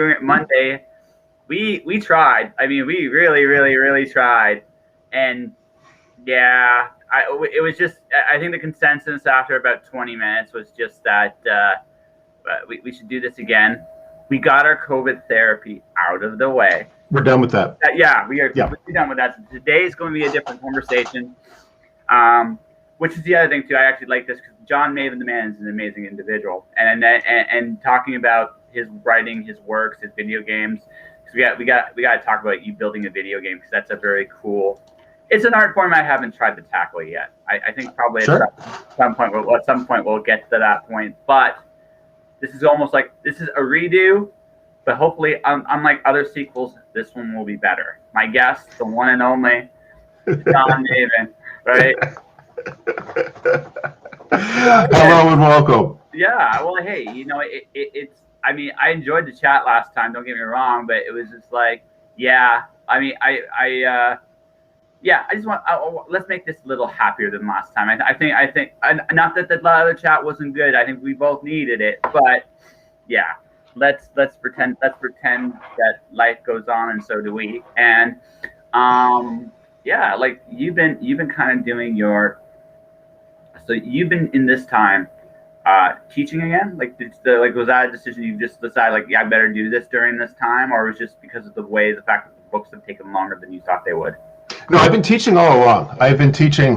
doing it Monday. We tried. I mean, we really tried, and yeah, it was just. I think the consensus after about 20 minutes was just that we should do this again. We got our COVID therapy out of the way. We're done with that. Yeah, we are completely done with that. So today is going to be a different conversation. Which is the other thing too. I actually like this because JohnMavin, the man, is an amazing individual, and talking about his writing, his works, his video games. Because we got to talk about you building a video game because that's a very cool. It's an art form I haven't tried to tackle yet. I think probably at some point we'll get to that point. But this is almost like this is a redo, but hopefully, unlike other sequels, this one will be better. My guest, the one and only JohnMavin, right? Hello and welcome. Yeah, well, hey, it's. I mean, I enjoyed the chat last time. Don't get me wrong, but it was just like, yeah. I mean, I just want. Let's make this a little happier than last time. I think. Not that the other chat wasn't good. I think we both needed it, but yeah. Let's pretend that life goes on, and so do we. And yeah, like you've been kind of doing your. So you've been in this time teaching again? Like was that a decision you just decided like, yeah, I better do this during this time, or was it just because of the fact that the books have taken longer than you thought they would? No, I've been teaching all along. I've been teaching,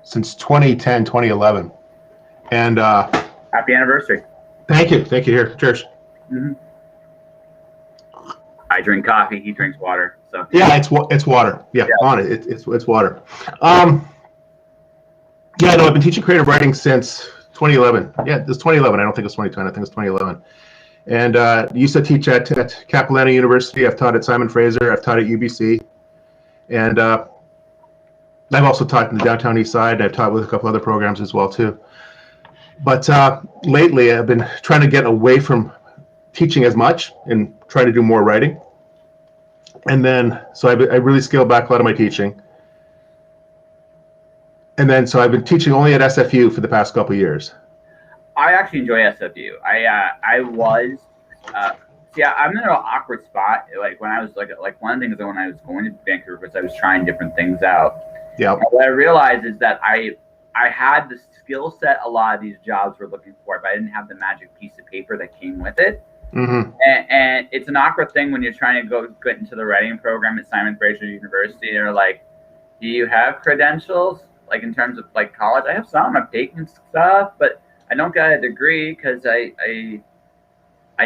since 2010, 2011. And happy anniversary. Thank you. Here, cheers. Mm-hmm. I drink coffee, he drinks water. So yeah, it's water. Yeah, on it. It's water. Yeah, no, I've been teaching creative writing since 2011. Yeah, it's 2011. I don't think it's 2010. I think it's 2011. And used to teach at Capilano University. I've taught at Simon Fraser. I've taught at UBC. And I've also taught in the downtown east side. I've taught with a couple other programs as well, too. But lately, I've been trying to get away from teaching as much and try to do more writing. And then, so I really scaled back a lot of my teaching. And then, so I've been teaching only at SFU for the past couple of years. I actually enjoy SFU. I'm in an awkward spot. Like when I was like one of the things that when I was going to Vancouver was I was trying different things out. Yeah. What I realized is that I had the skill set a lot of these jobs were looking for, but I didn't have the magic piece of paper that came with it. Mm-hmm. And it's an awkward thing when you're trying to get into the writing program at Simon Fraser University. They're like, do you have credentials? Like in terms of like college, I have some. I've taken stuff, but I don't got a degree because I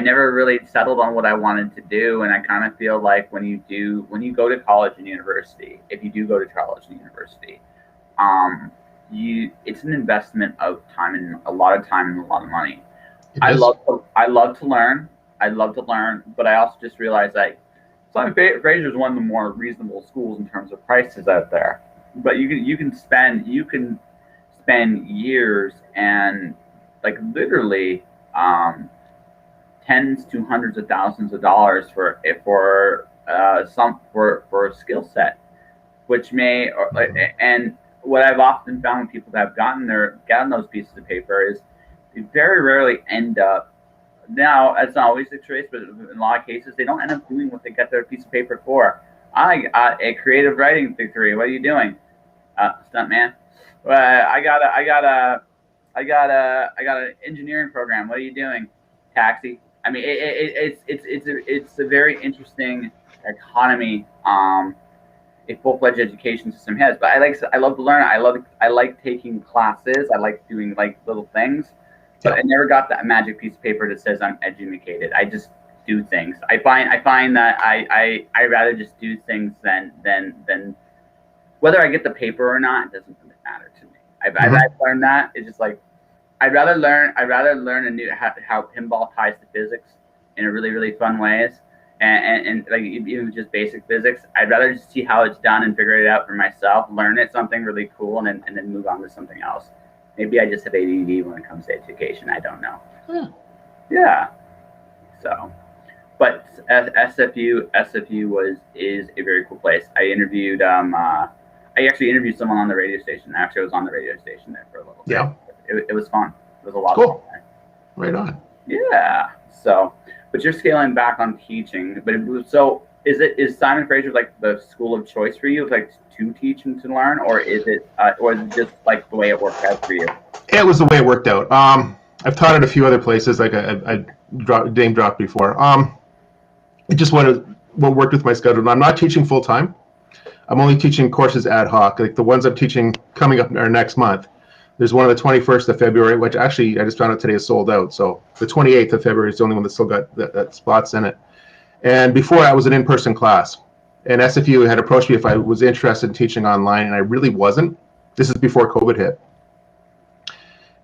never really settled on what I wanted to do. And I kind of feel like when you go to college and university, if you do go to college and university, it's an investment of time and a lot of time and a lot of money. I love to learn, but I also just realized like Simon Fraser is one of the more reasonable schools in terms of prices out there. But you can spend years and like literally tens to hundreds of thousands of dollars for a skill set, which may and what I've often found when people that have gotten those pieces of paper is they very rarely end up. Now, that's not always the case, but in a lot of cases, they don't end up doing what they got their piece of paper for. I got a creative writing degree. What are you doing? Stunt man. I got an engineering program. What are you doing? Taxi. I mean, it's a very interesting economy. A full-fledged education system has, but I love to learn. I like taking classes. I like doing like little things, but I never got that magic piece of paper that says I'm educated. I just do things. I find that I rather just do things than whether I get the paper or not. It doesn't really matter to me. I've learned that it's just like I'd rather learn how pinball ties to physics in a really really fun ways. And like even just basic physics, I'd rather just see how it's done and figure it out for myself, learn it something really cool, and then move on to something else. Maybe I just have ADD when it comes to education. I don't know. Yeah. So, but SFU is a very cool place. I interviewed I actually interviewed someone on the radio station. Actually, I was on the radio station there for a little bit. Yeah. It was fun. It was a lot of fun there. Right on. Yeah. So, but you're scaling back on teaching. So is Simon Fraser like the school of choice for you, like to teach and to learn, or is it just like the way it worked out for you? It was the way it worked out. I've taught at a few other places, like name dropped before. It just what worked with my schedule. And I'm not teaching full time. I'm only teaching courses ad hoc, like the ones I'm teaching coming up next month. There's one on the 21st of February, which actually I just found out today is sold out. So the 28th of February is the only one that's still got that spots in it. And before I was an in-person class. And SFU had approached me if I was interested in teaching online, and I really wasn't. This is before COVID hit.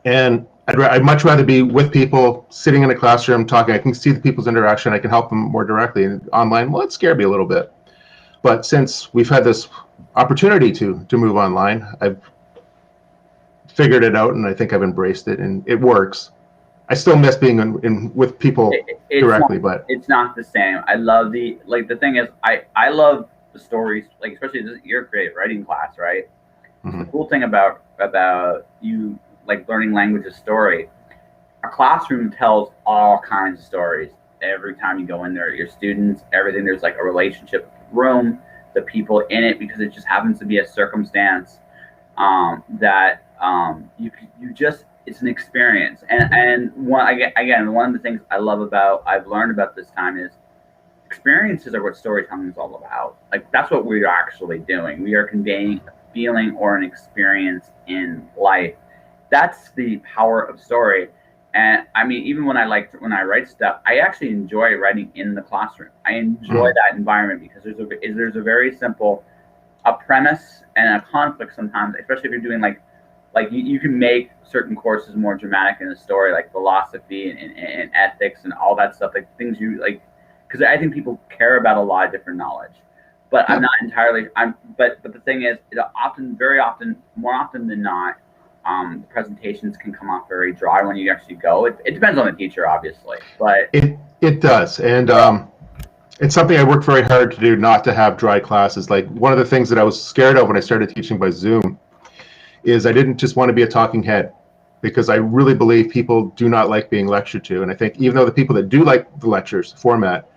And I'd much rather be with people, sitting in a classroom, talking. I can see the people's interaction. I can help them more directly. And online, well, it scared me a little bit. But since we've had this opportunity to move online, I've figured it out, and I think I've embraced it, and it works. I still miss being with people directly, but it's not the same. I love the thing is I love the stories, like especially your creative writing class, right? Mm-hmm. The cool thing about you like learning language of story, a classroom tells all kinds of stories every time you go in there. Your students, everything. There's like a relationship room, the people in it, because it just happens to be a circumstance that you just, it's an experience. And one of the things I've learned about this time is experiences are what storytelling is all about. Like that's what we're actually doing. We are conveying a feeling or an experience in life. That's the power of story. And I mean, even when I write stuff, I actually enjoy writing in the classroom. I enjoy that environment because there's a very simple a premise and a conflict sometimes, especially if you're doing like you can make certain courses more dramatic in the story, like philosophy and ethics and all that stuff, like things you like, because I think people care about a lot of different knowledge. But I'm not entirely. But the thing is, more often than not, the presentations can come off very dry when you actually go. It depends on the teacher, obviously, but it does, and it's something I worked very hard to do, not to have dry classes. Like one of the things that I was scared of when I started teaching by Zoom is I didn't just want to be a talking head, because I really believe people do not like being lectured to. And I think even though the people that do like the lectures format,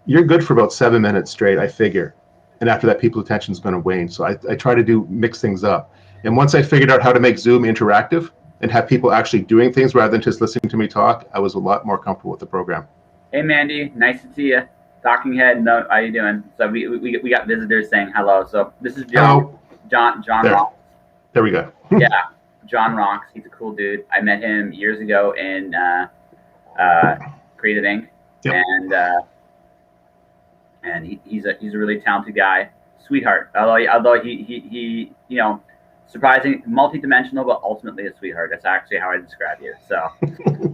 you're good for about 7 minutes straight, I figure. And after that, people's attention is going to wane. So I try to mix things up. And once I figured out how to make Zoom interactive and have people actually doing things rather than just listening to me talk, I was a lot more comfortable with the program. Hey, Mandy, nice to see you. Talking head, no, how you doing? So we got visitors saying hello. So this is John there. Rocks. There we go. Yeah, John Rocks. He's a cool dude. I met him years ago in Creative Inc. Yep. And he's a really talented guy, sweetheart. Although he surprising, multi-dimensional, but ultimately a sweetheart. That's actually how I describe you. So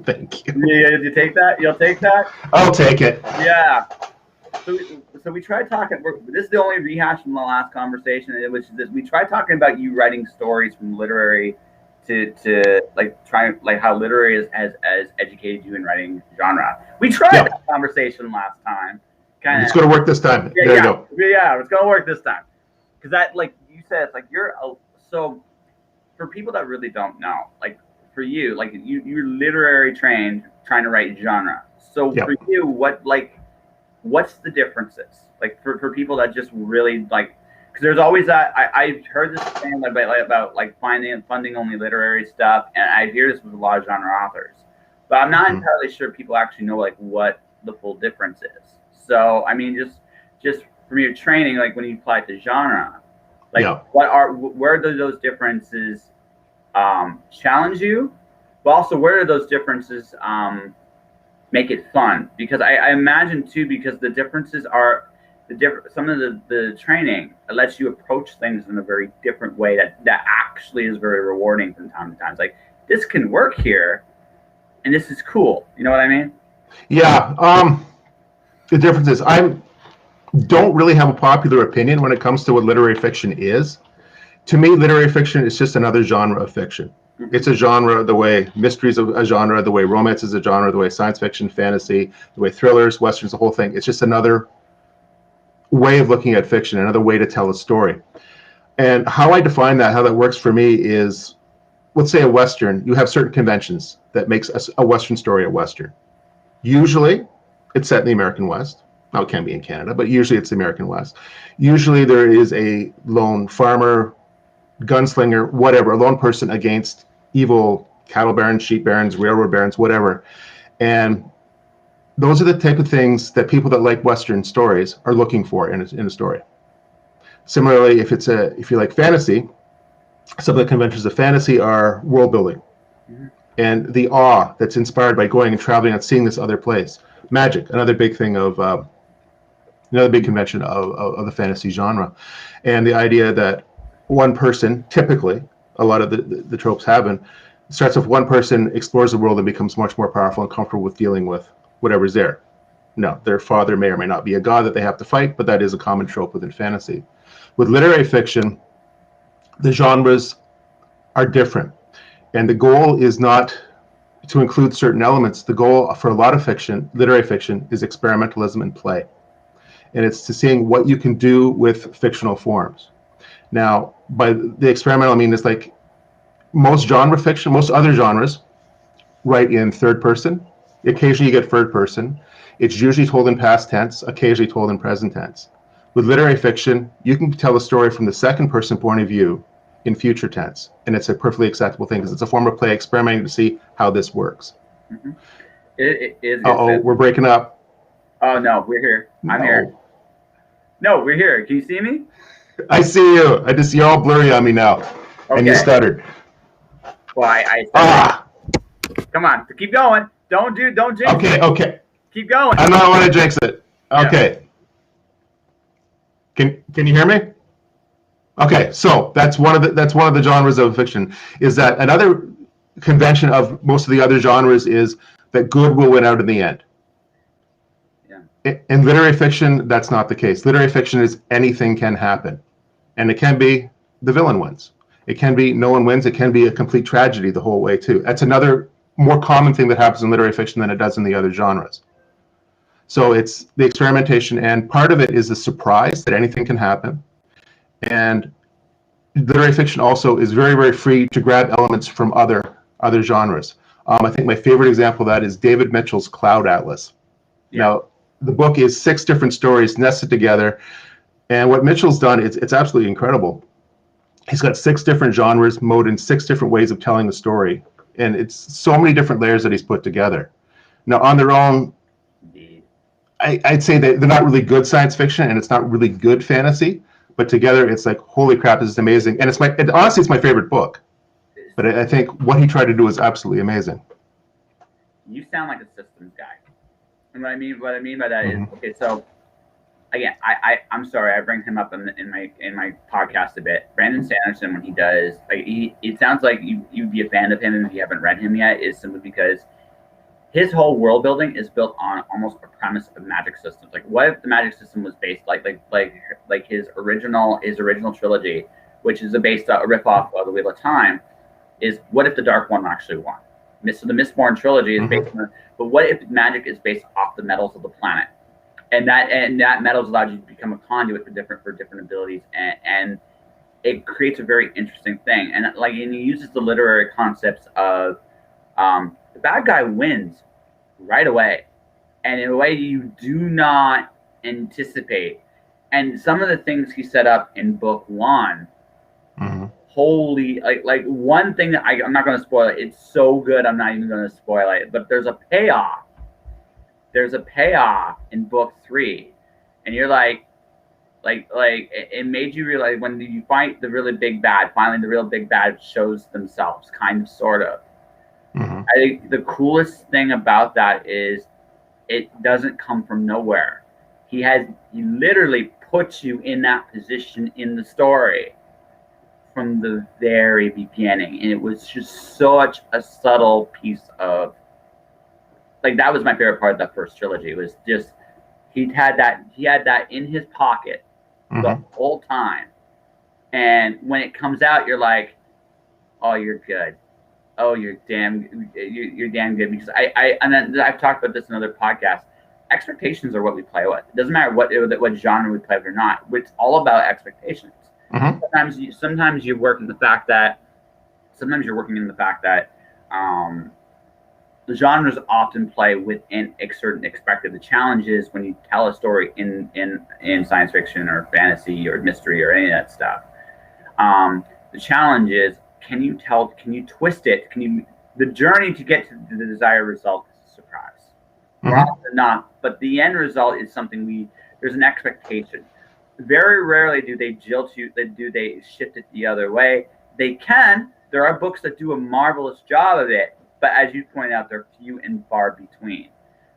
thank you. You take that? You'll take that? I'll take it. Yeah. So we tried talking. This is the only rehash from the last conversation, which is this: we tried talking about you writing stories from literary to like how literary has educated you in writing genre. We tried that conversation last time. It's going to work this time. Yeah, there you go. Yeah, it's going to work this time. Because that, like you said, it's like so for people that really don't know, like for you, like you're literary trained, trying to write genre. So for you, what's the differences? Like for people that just really like, because there's always that, I've heard this thing about like funding only literary stuff, and I hear this with a lot of genre authors, but I'm not entirely sure people actually know like what the full difference is. So I mean, just from your training, like when you apply to genre, like where do those differences challenge you, but also where do those differences make it fun? Because I imagine too, because the differences are some of the training lets you approach things in a very different way that actually is very rewarding from time to time. It's like, this can work here, and this is cool. You know what I mean? Yeah. The difference is I don't really have a popular opinion when it comes to what literary fiction is. To me, literary fiction is just another genre of fiction. It's a genre the way mystery is a genre, the way romance is a genre, the way science fiction, fantasy, the way thrillers, westerns, the whole thing. It's just another way of looking at fiction, another way to tell a story. And how I define that, how that works for me is, let's say a Western, you have certain conventions that makes a Western story a Western. Usually, it's set in the American West. Now, it can be in Canada, but usually it's the American West. Usually there is a lone farmer, gunslinger, whatever, a lone person against evil cattle barons, sheep barons, railroad barons, whatever. And those are the type of things that people that like Western stories are looking for in a story. Similarly, if you like fantasy, some of the conventions of fantasy are world building and the awe that's inspired by going and traveling and seeing this other place. Magic, another big thing of another big convention of the fantasy genre, and the idea that one person, typically, a lot of the tropes happen, starts with one person, explores the world, and becomes much more powerful and comfortable with dealing with whatever's there. No, their father may or may not be a god that they have to fight, but that is a common trope within fantasy. With literary fiction, the genres are different, and the goal is not to include certain elements. The goal for a lot of fiction, literary fiction, is experimentalism and play. And it's to seeing what you can do with fictional forms. Now, by the experimental, I mean it's like most genre fiction, most other genres write in third person. Occasionally you get third person. It's usually told in past tense, occasionally told in present tense. With literary fiction, you can tell a story from the second person point of view in future tense, and it's a perfectly acceptable thing because it's a form of play, experimenting to see how this works. Mm-hmm. It is. Uh-oh, we're breaking up. Oh, no, we're here. I'm here. No, we're here. Can you see me? I see you. I just, you're all blurry on me now. Okay. And you stuttered. Well, I stuttered. Come on, keep going. Don't jinx it. Okay. Keep going. I don't want to jinx it. Okay. Yeah. Can you hear me? Okay, so that's one of the genres of fiction. Is that another convention of most of the other genres is that good will win out in the end. Yeah. In literary fiction, that's not the case. Literary fiction is anything can happen, and it can be the villain wins. It can be no one wins. It can be a complete tragedy the whole way too. That's another more common thing that happens in literary fiction than it does in the other genres. So it's the experimentation, and part of it is the surprise that anything can happen. And literary fiction also is very, very free to grab elements from other genres. I think my favorite example of that is David Mitchell's Cloud Atlas. Yeah. Now, the book is 6 different stories nested together, and what Mitchell's done, it's absolutely incredible. He's got 6 different genres, mode in 6 different ways of telling the story, and it's so many different layers that he's put together. Now, on their own, I'd say that they're not really good science fiction, and it's not really good fantasy. But together, it's like, holy crap, this is amazing. And honestly, it's my favorite book. But I think what he tried to do is absolutely amazing. You sound like a systems guy. And what I mean by that is, okay, so again, I'm sorry, I bring him up in my podcast a bit. Brandon Sanderson, when he does, like, it sounds like you'd be a fan of him, and if you haven't read him yet, is simply because his whole world building is built on almost a premise of magic systems. Like, what if the magic system was based like his original trilogy, which is based a riff off of the Wheel of Time, is what if the Dark One actually won? So the Mistborn trilogy is based on, but what if magic is based off the metals of the planet, and that metals allowed you to become a conduit for different abilities, and it creates a very interesting thing. And he uses the literary concepts of the bad guy wins right away, and in a way you do not anticipate. And some of the things he set up in book 1, holy, like one thing that I'm not going to spoil it. It's so good, I'm not even going to spoil it. But there's a payoff. There's a payoff in book 3, and you're like it made you realize when you fight the really big bad. Finally, the real big bad shows themselves, kind of, sort of. I think the coolest thing about that is it doesn't come from nowhere. He literally puts you in that position in the story from the very beginning, and it was just such a subtle piece of, like, that was my favorite part of that first trilogy. It was just he had that in his pocket the whole time, and when it comes out, you're like, oh, you're good. Oh, you're damn good, because I've talked about this in other podcasts. Expectations are what we play with. It doesn't matter what genre we play with or not. It's all about expectations. Sometimes you work in the fact that the genres often play within a certain expected. The challenge is when you tell a story in science fiction or fantasy or mystery or any of that stuff. The challenge is, can you twist it? The journey to get to the desired result is a surprise. More often than not, but the end result is something there's an expectation. Very rarely do they shift it the other way. They can. There are books that do a marvelous job of it, but as you point out, they're few and far between.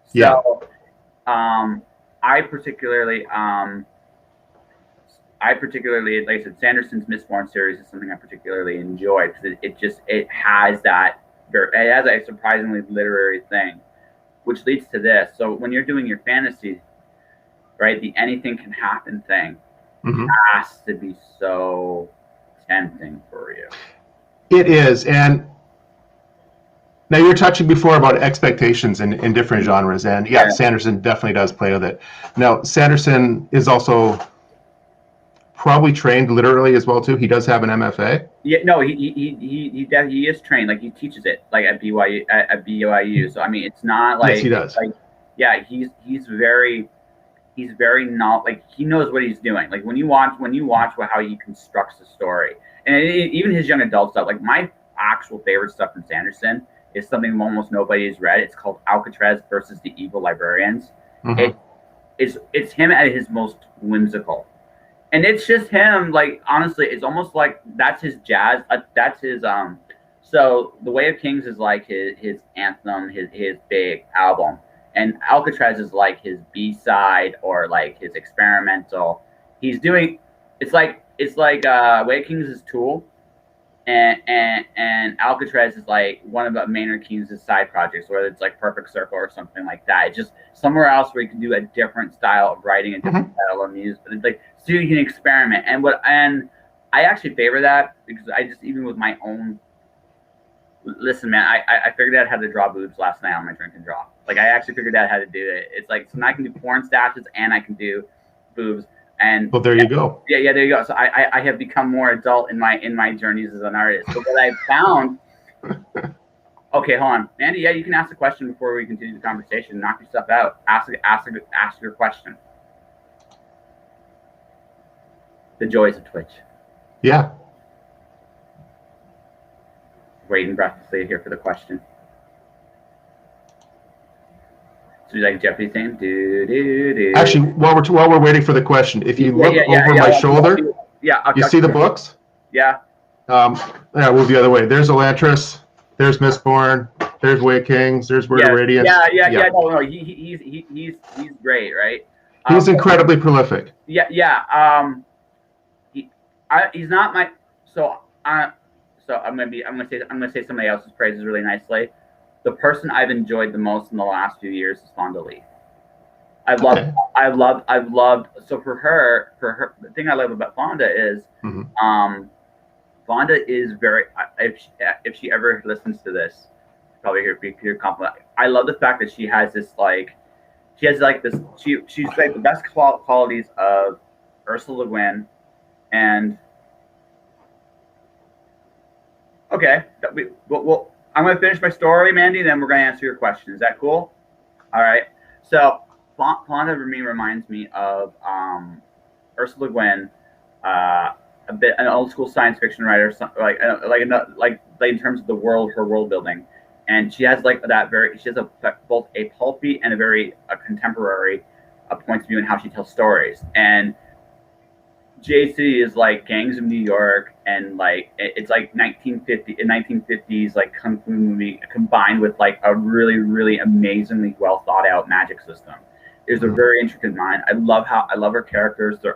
So, I particularly, like I said, Sanderson's Mistborn series is something I particularly enjoy because it has a surprisingly literary thing, which leads to this. So when you're doing your fantasy, right, the anything can happen thing has to be so tempting for you. It is, and now you were touching before about expectations in different genres, and Sanderson definitely does play with it. Now, Sanderson is also probably trained literally as well too. He does have an MFA. Yeah, no, he is trained. Like he teaches it like at BYU. So I mean, it's not like yes, he does. Like he's very not like he knows what he's doing. Like when you watch how he constructs the story, and even his young adult stuff. Like my actual favorite stuff from Sanderson is something almost nobody has read. It's called Alcatraz versus the Evil Librarians. It's him at his most whimsical. And it's just him, like, honestly, it's almost like that's his jazz. That's his, so The Way of Kings is like his anthem, his big album. And Alcatraz is like his B-side or like his experimental. It's like Way of Kings is Tool. And Alcatraz is like one of Maynard Keynes' side projects, whether it's like Perfect Circle or something like that. It's just somewhere else where you can do a different style of writing, a different style of music. But it's like so you can experiment. And I actually favor that because I just even with my own. Listen, man, I figured out how to draw boobs last night on my drink and draw. Like I actually figured out how to do it. It's like so now I can do porn stashes and I can do boobs. And well, there you go. Yeah, there you go. So I have become more adult in my journeys as an artist. But what I found, okay, hold on, Andy. Yeah, you can ask the question before we continue the conversation. Knock yourself out. Ask your question. The joys of Twitch. Yeah. Waiting breathlessly here for the question. So you like Jeopardy theme? Actually, while we're waiting for the question, if you look over my shoulder, you see the books? Yeah. Move the other way. There's Elantris. There's Mistborn. There's Way of Kings. There's Word of Radiance. Yeah. No, he's great, right? He's incredibly prolific. Yeah. He's not my so I'm gonna say somebody else's praises really nicely. The person I've enjoyed the most in the last few years is Fonda Lee. I've loved. So for her, the thing I love about Fonda is, Fonda is very. If she ever listens to this, probably hear compliment. I love the fact that she has this she's like the best qualities of Ursula Le Guin, and okay, well, I'm going to finish my story, Mandy, then we're going to answer your question. Is that cool? All right. So Fonda to me reminds me of Ursula Le Guin, a bit an old school science fiction writer, like in terms of her world building, and she has both a pulpy and a contemporary point of view in how she tells stories. And JC is like gangs of New York, and like it's like 1950s like kung fu movie combined with like a really, really amazingly well thought out magic system. It's a very intricate mind. I love her characters. They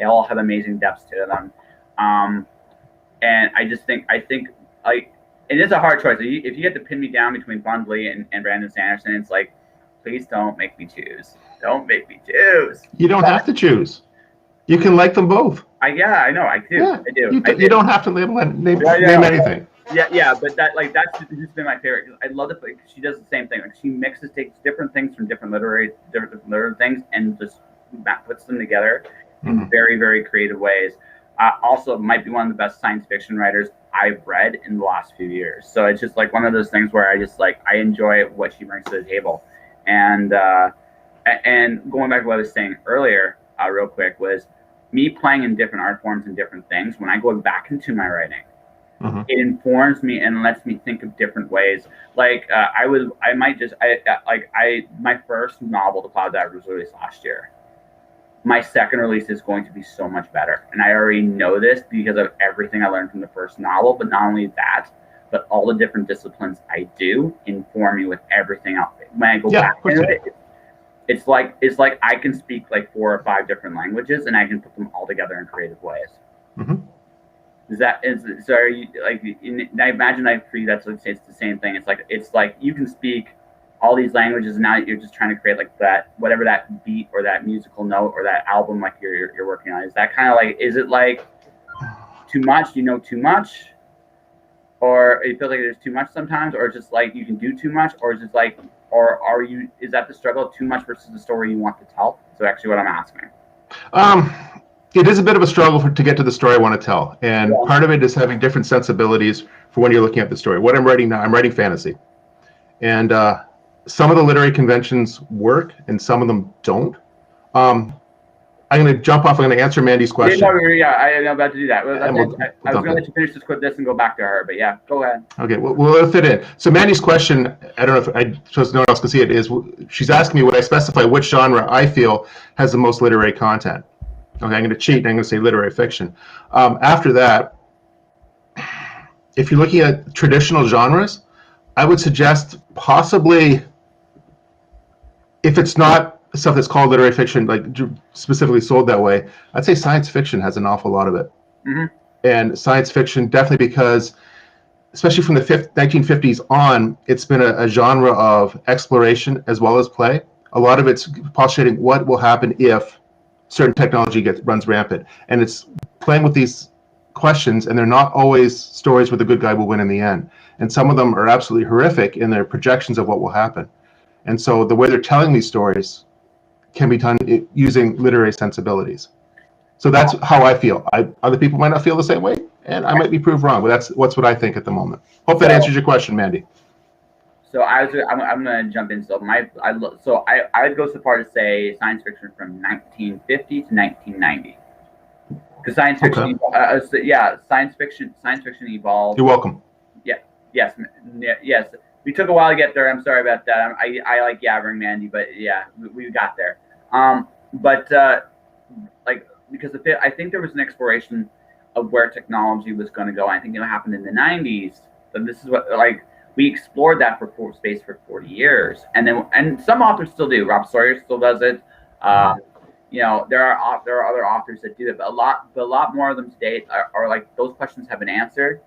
all have amazing depths to them. And I think like it is a hard choice. If you had to pin me down between Fonda Lee and Brandon Sanderson, it's like, please don't make me choose. Don't make me choose. You don't have to choose. You can like them both. I know. I do. Yeah, I do. You don't have to name anything. Yeah. But that's just been my favorite. I love it. Like, she does the same thing. Like she takes different things from different literary things and just puts them together in very, very creative ways. also might be one of the best science fiction writers I've read in the last few years. So it's just like one of those things where I enjoy what she brings to the table. And going back to what I was saying earlier, real quick, was me playing in different art forms and different things. When I go back into my writing, it informs me and lets me think of different ways. Like my first novel, The Cloud Diver, was released last year. My second release is going to be so much better. And I already know this because of everything I learned from the first novel. But not only that, but all the different disciplines I do inform me with everything else. When I go back into it, it's like I can speak like 4 or 5 different languages and I can put them all together in creative ways. So are you, like, I imagine for you that's it's the same thing. It's like you can speak all these languages, and now you're just trying to create like that, whatever that beat or that musical note or that album like you're working on. Is that kind of like, is it like too much? You know too much, or it feels like there's too much sometimes, or just like you can do too much, or is it like, or is that the struggle, too much versus the story you want to tell? So actually, what I'm asking. It is a bit of a struggle to get to the story I want to tell, and part of it is having different sensibilities for when you're looking at the story. What I'm writing now, I'm writing fantasy, and some of the literary conventions work and some of them don't. I'm going to jump off. I'm going to answer Mandy's question. I'm about to do that. I was going to let you finish this and go back to her, but yeah, go ahead. Okay, we'll fit in. So Mandy's question, I don't know if I suppose no one else can see it, is she's asking me would I specify which genre I feel has the most literary content. Okay, I'm going to cheat and I'm going to say literary fiction. After that, if you're looking at traditional genres, I would suggest possibly, if it's not stuff that's called literary fiction, like specifically sold that way, I'd say science fiction has an awful lot of it. And science fiction, definitely, because especially from the 1950s on, it's been a genre of exploration as well as play. A lot of it's postulating what will happen if certain technology runs rampant. And it's playing with these questions, and they're not always stories where the good guy will win in the end. And some of them are absolutely horrific in their projections of what will happen. And so the way they're telling these stories can be done using literary sensibilities. So that's how I feel. Other people might not feel the same way, and I might be proved wrong, but that's what I think at the moment. Hope that answers your question, Mandy. So I'm going to jump in. So I would go so far to say science fiction from 1950 to 1990. Because science fiction, science fiction evolved. You're welcome. Yes. We took a while to get there. I'm sorry about that. I like yabbering, Mandy, but yeah, we got there. Because I think there was an exploration of where technology was going to go. I think it happened in the 90s. But this is what we explored that for space for 40 years, and some authors still do. Rob Sawyer still does it. There are other authors that do it, but a lot more of them today are like those questions have been answered.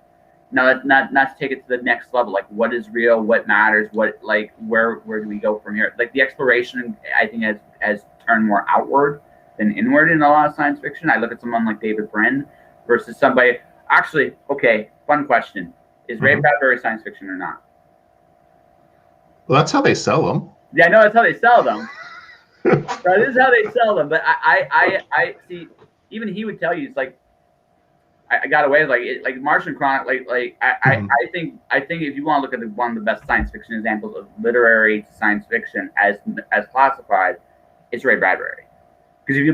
Now not to take it to the next level, like what is real, what matters, where do we go from here? Like the exploration, I think has turned more outward than inward in a lot of science fiction. I look at someone like David Brin versus somebody. Actually, okay, fun question: is Ray Bradbury science fiction or not? Well, that's how they sell them. Yeah, I know that's how they sell them. That is how they sell them. But I see. Even he would tell you, it's like I got away with like Martian Chronicle. I think if you want to look at one of the best science fiction examples of literary science fiction as classified, it's Ray Bradbury. Because if you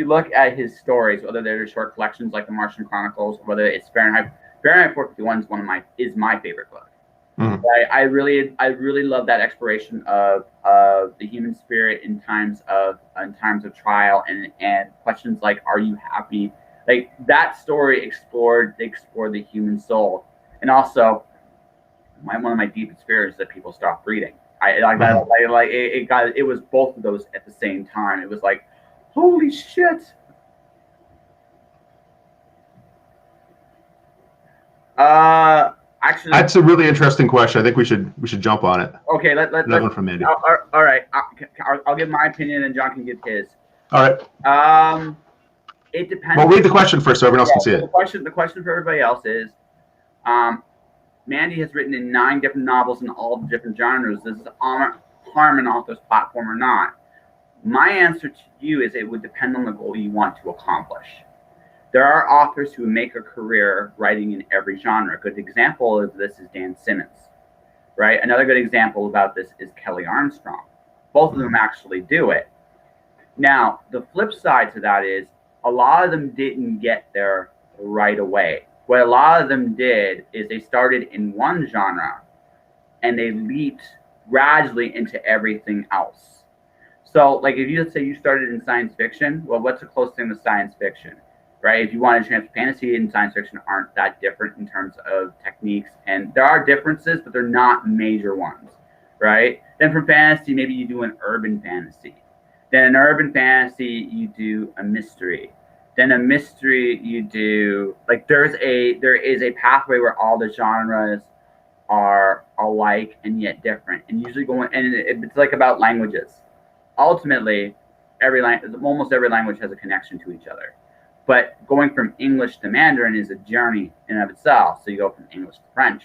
look at his stories, whether they're short collections like the Martian Chronicles, or whether it's Fahrenheit 451 is my favorite book. I really love that exploration of the human spirit in times of trial and questions like, are you happy? Like that story explored the human soul, and also one of my deepest fears is that people stop reading. It was both of those at the same time. It was like, holy shit. Actually, that's a really interesting question. I think we should jump on it. Okay, let's one from Mandy. All right, I'll give my opinion and John can give his. All right. It depends. Well, read the question first so everyone else can see it. The question for everybody else is, Mandy has written in 9 different novels in all the different genres. Does it harm an author's platform or not? My answer to you is it would depend on the goal you want to accomplish. There are authors who make a career writing in every genre. A good example of this is Dan Simmons, right? Another good example about this is Kelly Armstrong. Both of them actually do it. Now, the flip side to that is a lot of them didn't get there right away. What a lot of them did is they started in one genre and they leaped gradually into everything else. So, like, if you, let's say you started in science fiction, well, what's the closest thing to science fiction, right? If you want to transfer fantasy and science fiction aren't that different in terms of techniques, and there are differences, but they're not major ones, right? Then from fantasy, maybe you do an urban fantasy. Then in urban fantasy, you do a mystery. Then a mystery, you do, like, there is a pathway where all the genres are alike and yet different, and usually it's like about languages. Ultimately, almost every language has a connection to each other. But going from English to Mandarin is a journey in and of itself. So you go from English to French,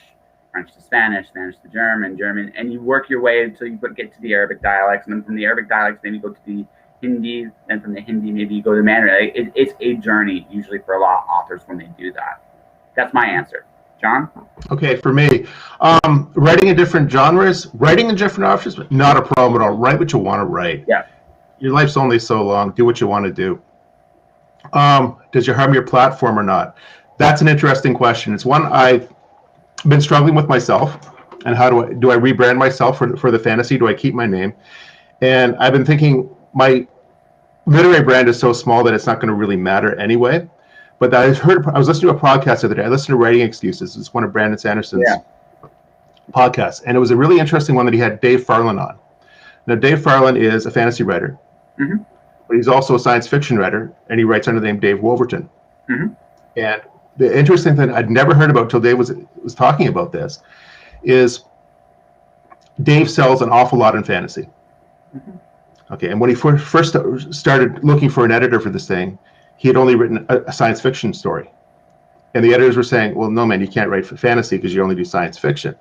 French to Spanish, Spanish to German, German, and you work your way until you get to the Arabic dialects, and then from the Arabic dialects, then you go to the Hindi, then from the Hindi, maybe you go to Mandarin. It's a journey, usually, for a lot of authors when they do that. That's my answer. John? Okay, for me, writing in different genres, writing in different options, not a problem at all. Write what you want to write. Yeah. Your life's only so long. Do what you want to do. Does it harm your platform or not? That's an interesting question. It's one I've been struggling with myself. And how do I rebrand myself for the fantasy? Do I keep my name? And I've been thinking my literary brand is so small that it's not going to really matter anyway. But I was listening to a podcast the other day. I listened to Writing Excuses. It's one of Brandon Sanderson's podcasts. And it was a really interesting one that he had Dave Farland on. Now, Dave Farland is a fantasy writer, but he's also a science fiction writer, and he writes under the name Dave Wolverton. And the interesting thing I'd never heard about until Dave was talking about this is Dave sells an awful lot in fantasy. Okay, and when he first started looking for an editor for this thing, he had only written a science fiction story. And the editors were saying, well, no, man, you can't write for fantasy because you only do science fiction.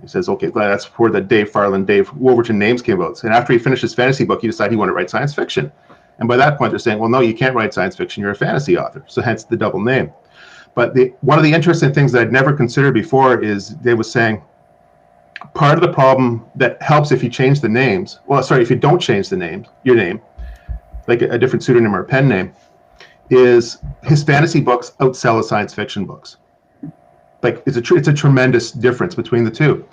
He says, okay, that's where the Dave Farland, Dave Wolverton names came out. And after he finished his fantasy book, he decided he wanted to write science fiction. And by that point, they're saying, well, no, you can't write science fiction. You're a fantasy author. So hence the double name. But one of the interesting things that I'd never considered before is Dave was saying, part of the problem that helps if you change the names, if you don't change the names, your name, like a different pseudonym or a pen name, is his fantasy books outsell his science fiction books. Like it's a tremendous difference between the two.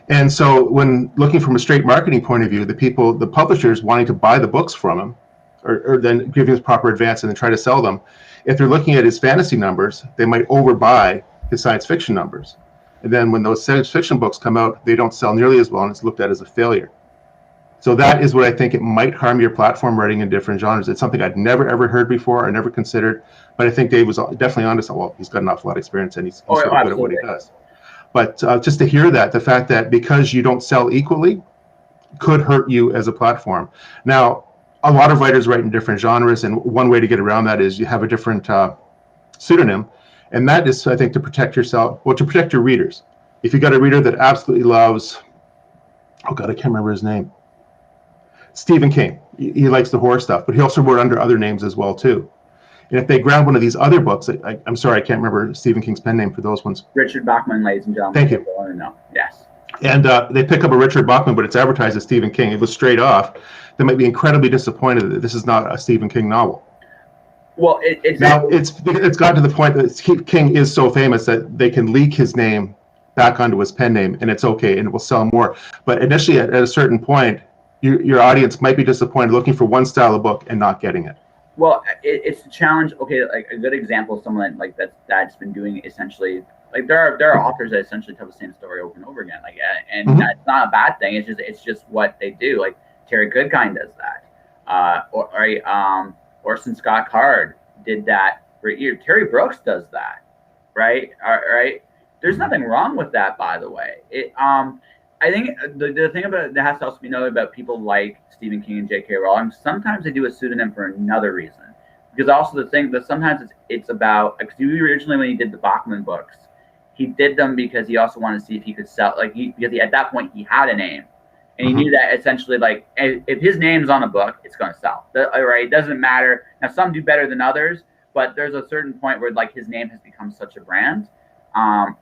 And so when looking from a straight marketing point of view, the publishers wanting to buy the books from him, or then give him his proper advance and then try to sell them, if they're looking at his fantasy numbers, they might overbuy his science fiction numbers. And then when those science fiction books come out, they don't sell nearly as well, and it's looked at as a failure. So that is what I think it might harm your platform writing in different genres. It's something I'd never, ever heard before or never considered. But I think Dave was definitely onto something. Well, he's got an awful lot of experience and he's so good at what he does. But just to hear that, the fact that because you don't sell equally could hurt you as a platform. Now, a lot of writers write in different genres, and one way to get around that is you have a different pseudonym. And that is, I think, to protect yourself, to protect your readers. If you got a reader that absolutely loves, oh God, I can't remember his name. Stephen King. He likes the horror stuff, but he also wrote under other names as well too. And if they grab one of these other books, I'm sorry, I can't remember Stephen King's pen name for those ones. Richard Bachman, ladies and gentlemen. Thank you. No. Yes. And they pick up a Richard Bachman, but it's advertised as Stephen King. It was straight off. They might be incredibly disappointed that this is not a Stephen King novel. Well, it's gotten to the point that King is so famous that they can leak his name back onto his pen name, and it's okay, and it will sell more. But initially, at a certain point, your audience might be disappointed looking for one style of book and not getting it. Well, it's a challenge. Okay, like a good example of someone like that's been doing essentially, like there are authors that essentially tell the same story over and over again. Like, and that's not a bad thing. It's just what they do. Like Terry Goodkind does that. Orson Scott Card did that for years. Terry Brooks does that, right? All right. There's nothing wrong with that, by the way. I think the thing about that has to also be noted about people like Stephen King and J.K. Rowling. Sometimes they do a pseudonym for another reason, because also the thing that sometimes it's about, because originally when he did the Bachman books, he did them because he also wanted to see if he could sell, because at that point he had a name, and he knew that essentially, like, if his name's on a book, it's going to sell. Right? It doesn't matter. Now some do better than others, but there's a certain point where like his name has become such a brand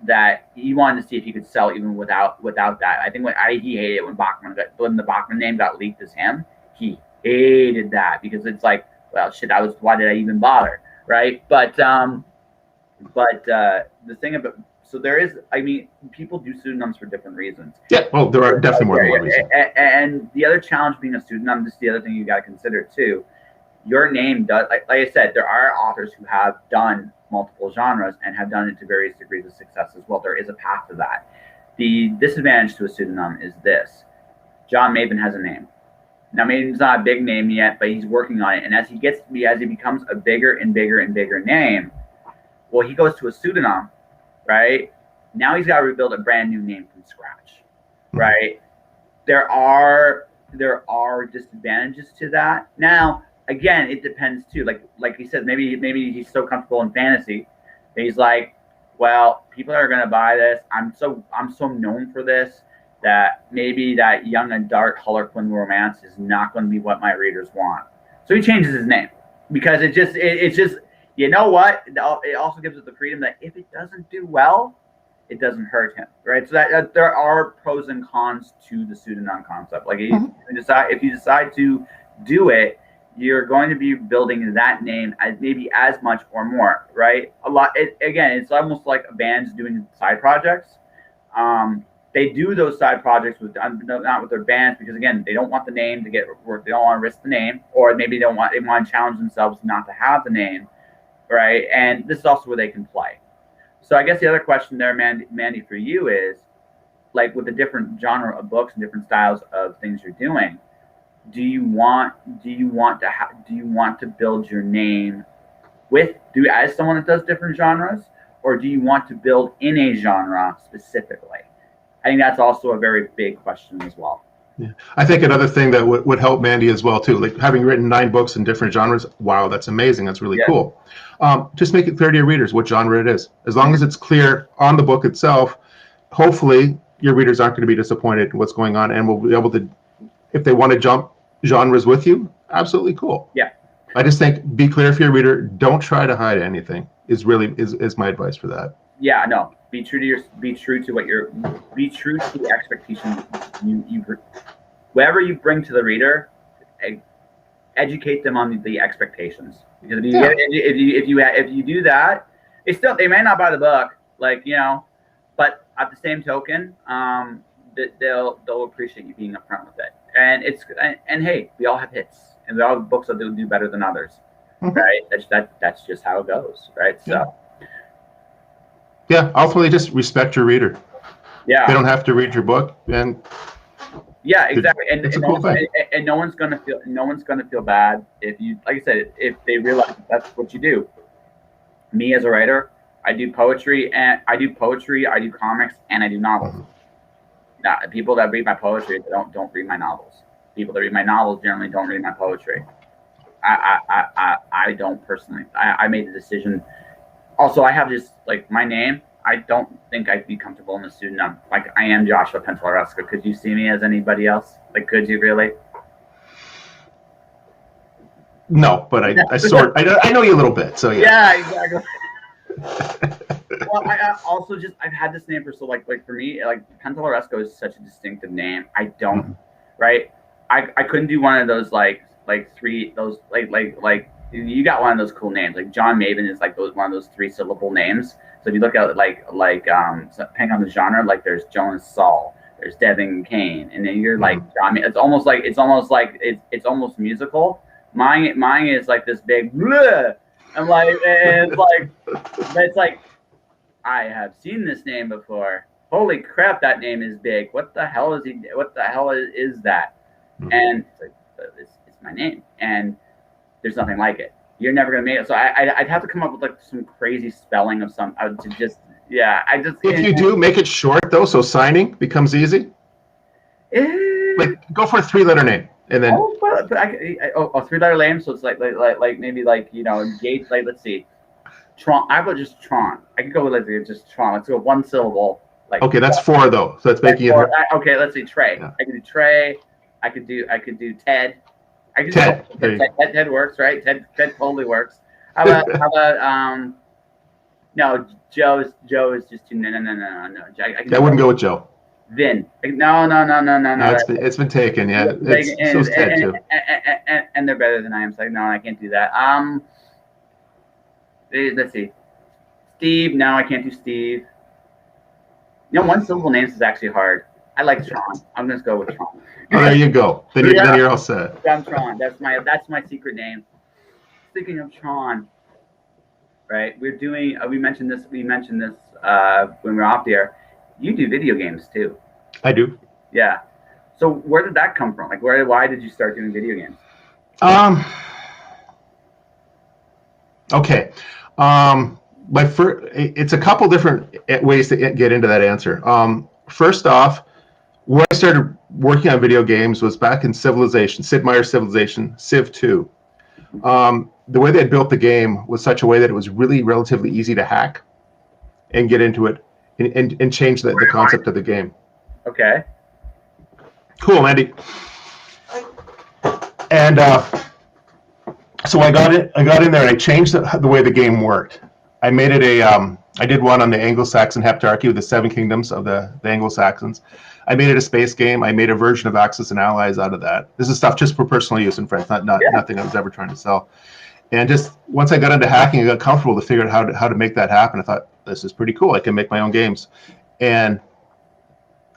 that he wanted to see if he could sell even without that. I think he hated it when the Bachman name got leaked as him. He hated that because it's like, well, shit, why did I even bother, right? But the thing about there is, I mean, people do pseudonyms for different reasons. Yeah, well, there are definitely more than one reason. And the other challenge being a pseudonym, this is the other thing you got to consider too. Your name does, like I said, there are authors who have done multiple genres and have done it to various degrees of success as well. There is a path to that. The disadvantage to a pseudonym is this: JohnMavin has a name. Now, Mavin's not a big name yet, but he's working on it. And as he becomes a bigger and bigger and bigger name, well, he goes to a pseudonym, right? Now he's got to rebuild a brand new name from scratch, right? There are disadvantages to that. Now, again, it depends too. Like he said, maybe he's so comfortable in fantasy that he's like, well, people are gonna buy this. I'm so known for this that maybe that young adult Harlequin romance is not going to be what my readers want. So he changes his name because it's just you know what? It also gives it the freedom that if it doesn't do well, it doesn't hurt him, right? So that there are pros and cons to the pseudonym concept. Like if you decide to do it, you're going to be building that name as maybe as much or more, right? It's almost like bands doing side projects. They do those side projects not with their bands because again, they don't want the name to get work. They don't want to risk the name, or maybe they want to challenge themselves not to have the name, right? And this is also where they can play. So I guess the other question there, Mandy, for you is, like with the different genre of books and different styles of things you're doing, do you want to build your name as someone that does different genres, or do you want to build in a genre specifically? I think that's also a very big question as well. Yeah. I think another thing that would help Mandy as well too, like having written 9 books in different genres. Wow, that's amazing. That's really cool. Just make it clear to your readers what genre it is. As long as it's clear on the book itself, hopefully your readers aren't going to be disappointed in what's going on, and will be able to, if they want to jump genres with you, absolutely cool. Yeah. I just think be clear for your reader. Don't try to hide anything. Is my advice for that. Yeah, no. Be true to the expectations you whatever you bring to the reader. Educate them on the expectations, because if you do that, they may not buy the book, but at the same token, they'll appreciate you being upfront with it. And hey, we all have hits, and we all have books that do better than others, right? That's just how it goes, right? So. Yeah, ultimately, just respect your reader. Yeah, they don't have to read your book, and yeah, exactly. It's a cool thing. And no one's gonna feel bad if you, like I said, if they realize that's what you do. Me as a writer, I do poetry, I do comics, and I do novels. Now, people that read my poetry don't read my novels. People that read my novels generally don't read my poetry. I don't personally. I made the decision. Also, I have just like my name. I don't think I'd be comfortable in a pseudonym. Like I am Joshua Pentalaresca. Could you see me as anybody else? Like, could you really? No, but I know you a little bit. So yeah. Yeah, exactly. Well, I've had this name for like for me, like Pentalaresco is such a distinctive name. I don't, right? I couldn't do one of those like you got one of those cool names. Like JohnMavin is like one of those 3-syllable names. So if you look at it depending on the genre, like there's Jonas Saul, there's Devin Kane, and then you're like John. It's almost musical. Mine is like this big. Bleh! It's like I have seen this name before. Holy crap, that name is big. What the hell is he? What the hell is that? And it's like it's my name, and there's nothing like it. You're never gonna make it. So I'd have to come up with like some crazy spelling of some to just If you do, make it short though, so signing becomes easy. Like go for a 3-letter name, and then 3-letter name. So it's like maybe Gates. Like let's see, Tron. I would just Tron. I could go with just Tron. Let's go 1 syllable. Okay, that's 4 though. So that's making it. Okay, let's see Trey. Yeah. I could do Trey. I could do Ted. Ted works, right? Ted totally works. How about no, Joe is just too no. I wouldn't go with Joe. Vin. No. No, it's been taken. Yeah, so's Ted too. And they're better than I am. So no, I can't do that. Let's see. Steve. No, I can't do Steve. One syllable names is actually hard. I like Tron. I'm gonna go with Tron. Oh, there you go. Then you're all set. I'm Tron. That's my secret name. Speaking of Tron, right? We're doing. We mentioned this. We mentioned this when we were off the air. You do video games too. I do. Yeah. So where did that come from? Like, why did you start doing video games? Okay. It's a couple different ways to get into that answer. First off, where I started working on video games was back in Civilization, Sid Meier's Civilization, Civ 2. The way they had built the game was such a way that it was really relatively easy to hack and get into it and change the concept of the game. Okay. Cool, Andy. And so I got in there and I changed the way the game worked. I made it I did one on the Anglo-Saxon heptarchy with the 7 kingdoms of the Anglo-Saxons. I made it a space game. I made a version of Axis and Allies out of that. This is stuff just for personal use and friends, nothing I was ever trying to sell. And just once I got into hacking, I got comfortable to figure out how to make that happen. I thought, this is pretty cool. I can make my own games. And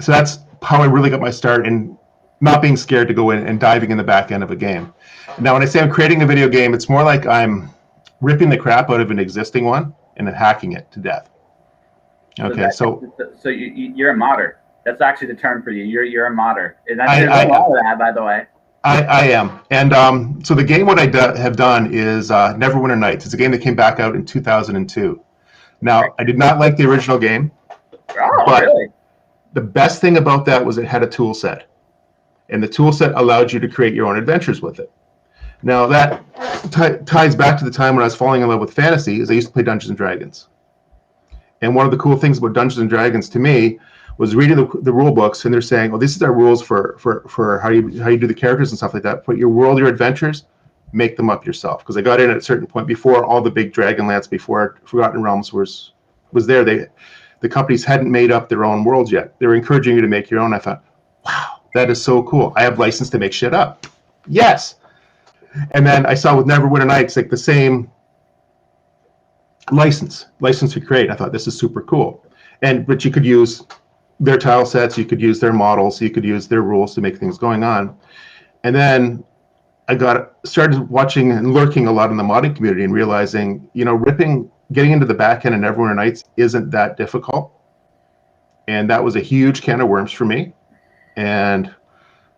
so that's how I really got my start in not being scared to go in and diving in the back end of a game. Now, when I say I'm creating a video game, it's more like I'm ripping the crap out of an existing one and then hacking it to death. Okay, so you're a modder. That's actually the term for you. You're a modder. And that's all that, by the way. I am. And so the game what I have done is Neverwinter Nights. It's a game that came back out in 2002. Now, I did not like the original game. Oh, but really? The best thing about that was it had a tool set. And the tool set allowed you to create your own adventures with it. Now, that ties back to the time when I was falling in love with fantasy, is I used to play Dungeons and Dragons. And one of the cool things about Dungeons and Dragons to me was reading the rule books, and they're saying, "Oh, this is our rules for how you do the characters and stuff like that. Put your world, your adventures, make them up yourself." Because I got in at a certain point before all the big Dragonlance, before Forgotten Realms was there. The companies hadn't made up their own worlds yet. They were encouraging you to make your own. I thought, wow, that is so cool. I have license to make shit up. Yes. And then I saw with Neverwinter Nights, like the same license to create. I thought, this is super cool. But you could use their tile sets, you could use their models, you could use their rules to make things going on. And then I started watching and lurking a lot in the modding community and realizing, getting into the back end of Neverwinter Nights isn't that difficult. And that was a huge can of worms for me. And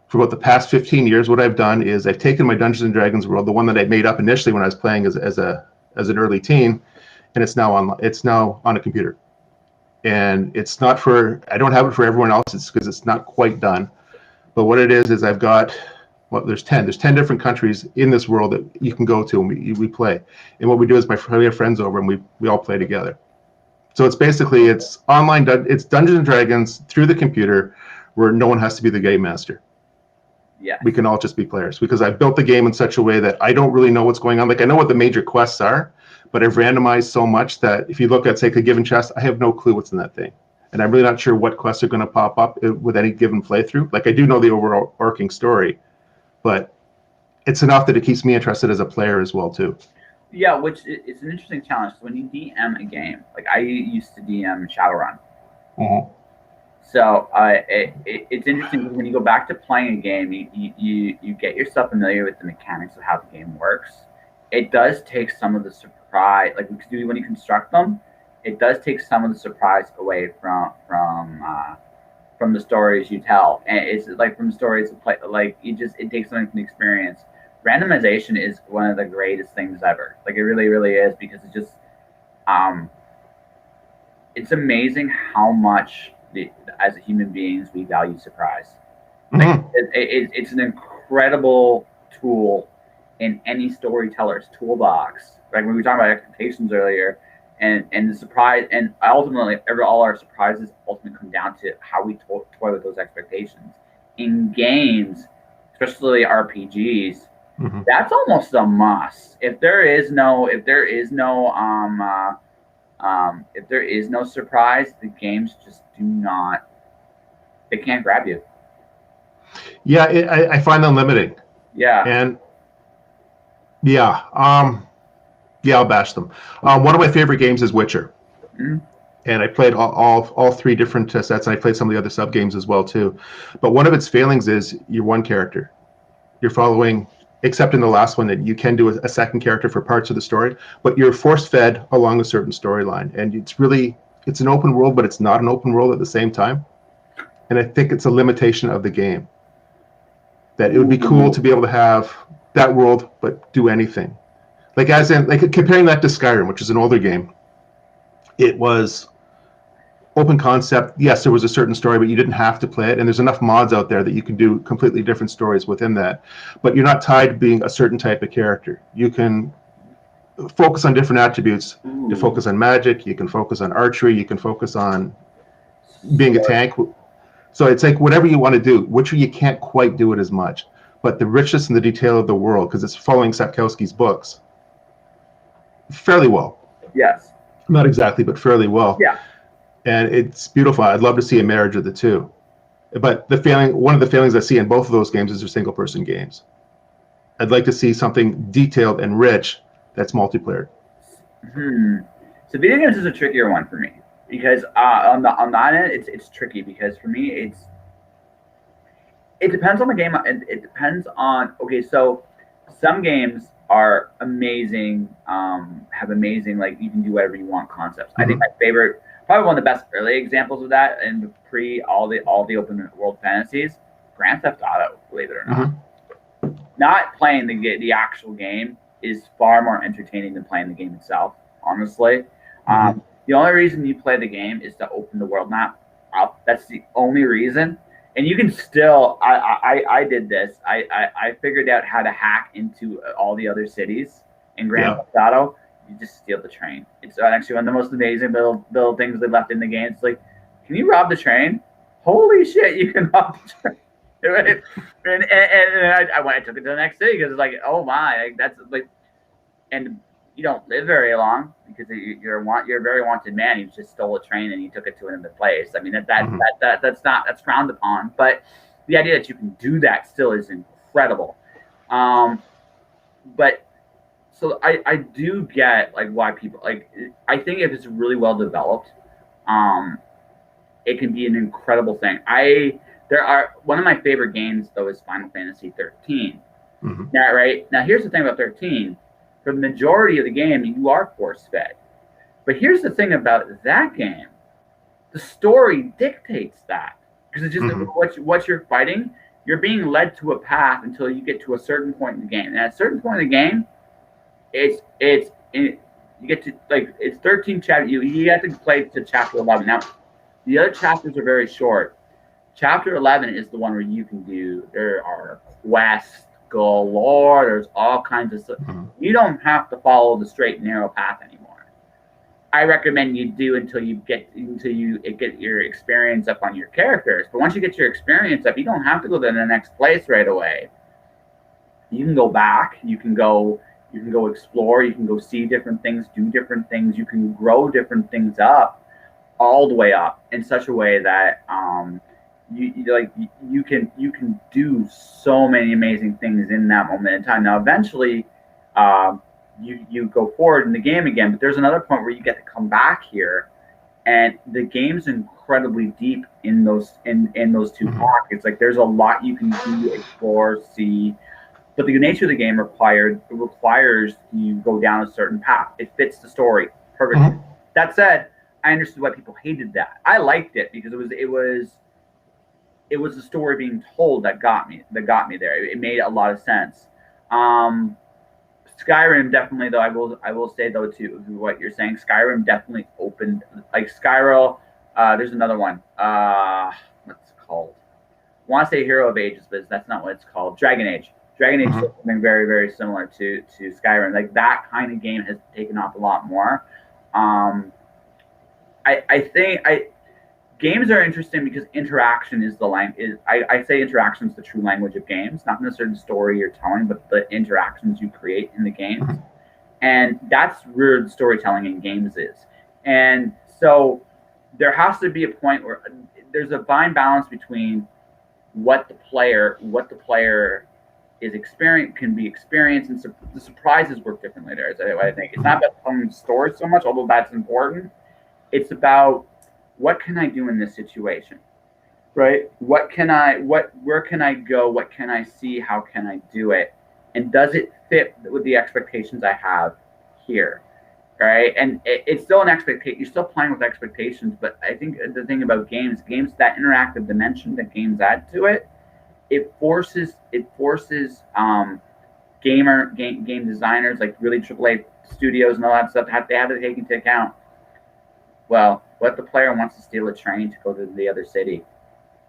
for about the past 15 years, what I've done is I've taken my Dungeons and Dragons world, the one that I made up initially when I was playing as an early teen, and it's now on a computer. And it's not I don't have it for everyone else. It's because it's not quite done. But what it is I've got, there's 10 different countries in this world that you can go to, and we play. And what we do is we have friends over and we all play together. So it's online, it's Dungeons and Dragons through the computer where no one has to be the game master. Yeah. We can all just be players, because I've built the game in such a way that I don't really know what's going on. Like, I know what the major quests are, but I've randomized so much that if you look at, say, a given chest, I have no clue what's in that thing. And I'm really not sure what quests are going to pop up with any given playthrough. Like, I do know the overarching story, but it's enough that it keeps me interested as a player as well, too. Yeah, which is an interesting challenge. So when you DM a game, like I used to DM Shadowrun. Mm-hmm. So it's interesting because when you go back to playing a game, you get yourself familiar with the mechanics of how the game works. It does take some of the surprise, like when you construct them, it does take some of the surprise away from the stories you tell. And it's like from stories of play, like it takes something from the experience. Randomization is one of the greatest things ever. Like it really, really is, because it just it's amazing how much as a human beings we value surprise. Mm-hmm. Like, it's an incredible tool in any storyteller's toolbox. Like when we were talking about expectations earlier, and the surprise, and ultimately all our surprises ultimately come down to how we toy with those expectations. In games, especially RPGs, Hmm. That's almost a must. If there is no surprise, the games just do not. They can't grab you. Yeah, I find them limiting, Yeah. and yeah, yeah, I'll bash them. One of my favorite games is Witcher, Mhm. and I played all three different sets, and I played some of the other sub games as well too. But one of its failings is you're one character. You're following, except in the last one that you can do a second character for parts of the story, but you're force fed along a certain storyline, and it's an open world, but it's not an open world at the same time. And I think it's a limitation of the game that it would be cool to be able to have that world, but do anything. Like as in, like comparing that to Skyrim, which is an older game, it was open concept. Yes, there was a certain story, but you didn't have to play it. And there's enough mods out there that you can do completely different stories within that. But you're not tied to being a certain type of character. You can focus on different attributes to Ooh. focus on magic. You can focus on archery. You can focus on being a So, tank. So it's like whatever you want to do. Witcher, you can't quite do it as much. But the richness and the detail of the world, because it's following Sapkowski's books, fairly well. yes. Not exactly, but fairly well. Yeah. And it's beautiful. I'd love to see a marriage of the two. But one of the failings I see in both of those games is they're single person games. I'd like to see something detailed and rich that's multiplayer. Hmm. So video games is a trickier one for me because on that end it's tricky because for me it depends on the game. It depends on okay. So some games are amazing, have amazing like you can do whatever you want concepts. I think Mm-hmm. my favorite, probably one of the best early examples of that, and pre all the open world fantasies, Grand Theft Auto. Believe it or not, Mm-hmm. not playing the actual game is far more entertaining than playing the game itself. Honestly, Mm-hmm. the only reason you play the game is to open the world map up. That's the only reason. And you can still. I did this. I figured out how to hack into all the other cities in Grand Yeah. Theft Auto. You just steal the train. It's actually one of the most amazing little things they left in the game. It's like, can you rob the train? Holy shit, you can rob the train. Right? And I took it to the next city because it's like, oh my, like, that's like, and you don't live very long because you're a very wanted man. You just stole a train and you took it to another place. I mean Mm-hmm. that's frowned upon, but the idea that you can do that still is incredible. Um, but so I do get like why people like. I think if it's really well developed, um, it can be an incredible thing. There are one of my favorite games though is Final Fantasy 13. Mm-hmm. Now, right now, here's the thing about 13. For the majority of the game, you are force fed. But here's the thing about that game: the story dictates that because it's just Mm-hmm. what you're fighting. You're being led to a path until you get to a certain point in the game, and at a certain point in the game, you get to like it's 13 chapters. You have to play to chapter 11. Now, the other chapters are very short. Chapter 11 is the one where you can do. There are quests galore. There's all kinds of stuff. Mm-hmm. You don't have to follow the straight and narrow path anymore. I recommend you do until you get your experience up on your characters. But once you get your experience up, you don't have to go to the next place right away. You can go back. You can go explore. You can go see different things, do different things. You can grow different things up, all the way up in such a way that you can do so many amazing things in that moment in time. Now, eventually, you go forward in the game again, but there's another point where you get to come back here, and the game's incredibly deep in those two Mm-hmm. pockets. Like there's a lot you can do, explore, see, but the nature of the game requires you go down a certain path. It fits the story perfectly. Mm-hmm. That said, I understood why people hated that. I liked it because it was the story being told that got me there. It made a lot of sense. Um, Skyrim definitely though I will say though too what you're saying. Skyrim definitely opened like Skyrim. There's another one. What's it called? I want to say Hero of Ages, but that's not what it's called. Dragon Age. Dragon Age is Mm-hmm. something very very similar to Skyrim. Like that kind of game has taken off a lot more. Um, I think games are interesting because interaction is the language. I say interaction is the true language of games, not necessarily the story you're telling, but the interactions you create in the games. And that's where the storytelling in games is. And so there has to be a point where there's a fine balance between what the player is can be experienced, and the surprises work differently there. Is what I think. It's not about telling stories so much, although that's important. It's about what can I do in this situation, right? Where can I go? What can I see? How can I do it? And does it fit with the expectations I have here, right? And it's still an expectation. You're still playing with expectations, but I think the thing about games, that interactive dimension that games add to it, it forces game designers, like really AAA studios and all that stuff, they have to take into account. Well, what if the player wants to steal a train to go to the other city?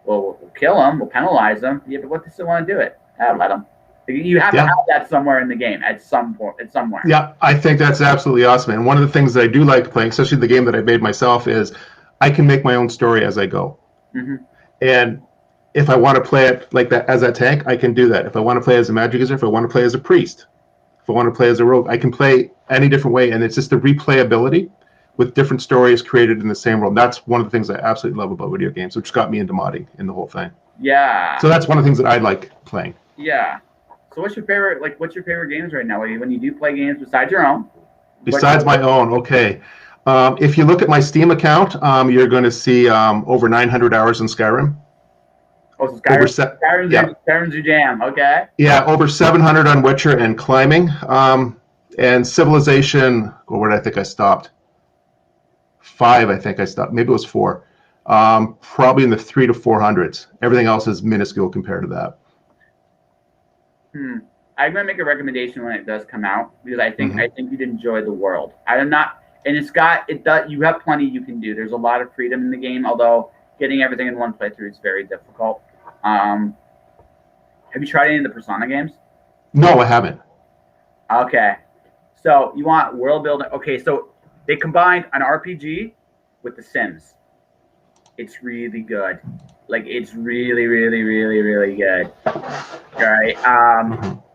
Well, we'll kill them. We'll penalize them. Yeah, but what if they still want to do it? Let them. You have to have that somewhere in the game at some point. Somewhere. Yeah, I think that's absolutely awesome. And one of the things that I do like playing, especially the game that I made myself, is I can make my own story as I go. Mm-hmm. And if I want to play it like that as a tank, I can do that. If I want to play as a magic user, if I want to play as a priest, if I want to play as a rogue, I can play any different way. And it's just the replayability with different stories created in the same world. That's one of the things I absolutely love about video games, which got me into modding in the whole thing. Yeah. So that's one of the things that I like playing. Yeah. So what's your favorite games right now? When you do play games besides your own? Besides my own, okay. If you look at my Steam account, you're going to see over 900 hours in Skyrim. Oh, so Skyrim's your jam. Okay. Yeah, over 700 on Witcher and climbing. And Civilization, where did I think I stopped? 5, I think I stopped. Maybe it was 4. Probably in the 300 to 400s. Everything else is minuscule compared to that. I'm gonna make a recommendation when it does come out, because I think you'd enjoy the world. You have plenty you can do. There's a lot of freedom in the game, although getting everything in one playthrough is very difficult. Have you tried any of the Persona games? No, I haven't. Okay, so you want world building? Okay, so they combined an RPG with The Sims. It's really good. Like, it's really, really, really, really good. All right.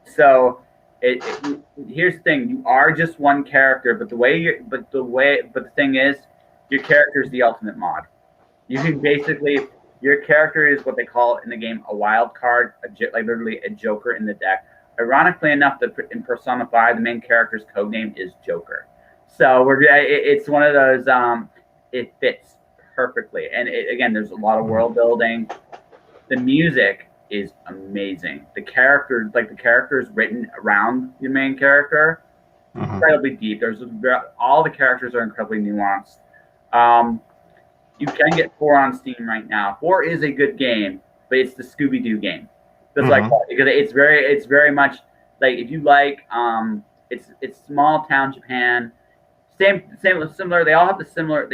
So here's the thing: you are just one character, but the thing is, your character is the ultimate mod. You can basically, your character is what they call in the game a wild card, like literally a joker in the deck. Ironically enough, in Persona 5, the main character's codename is Joker. So it's one of those. It fits perfectly, and again, there's a lot of world building. The music is amazing. The characters written around your main character, incredibly deep. All the characters are incredibly nuanced. You can get 4 on Steam right now. 4 is a good game, but it's the Scooby-Doo game. That's because it's very much like, if you like, it's small town Japan. Similar. They all have a similar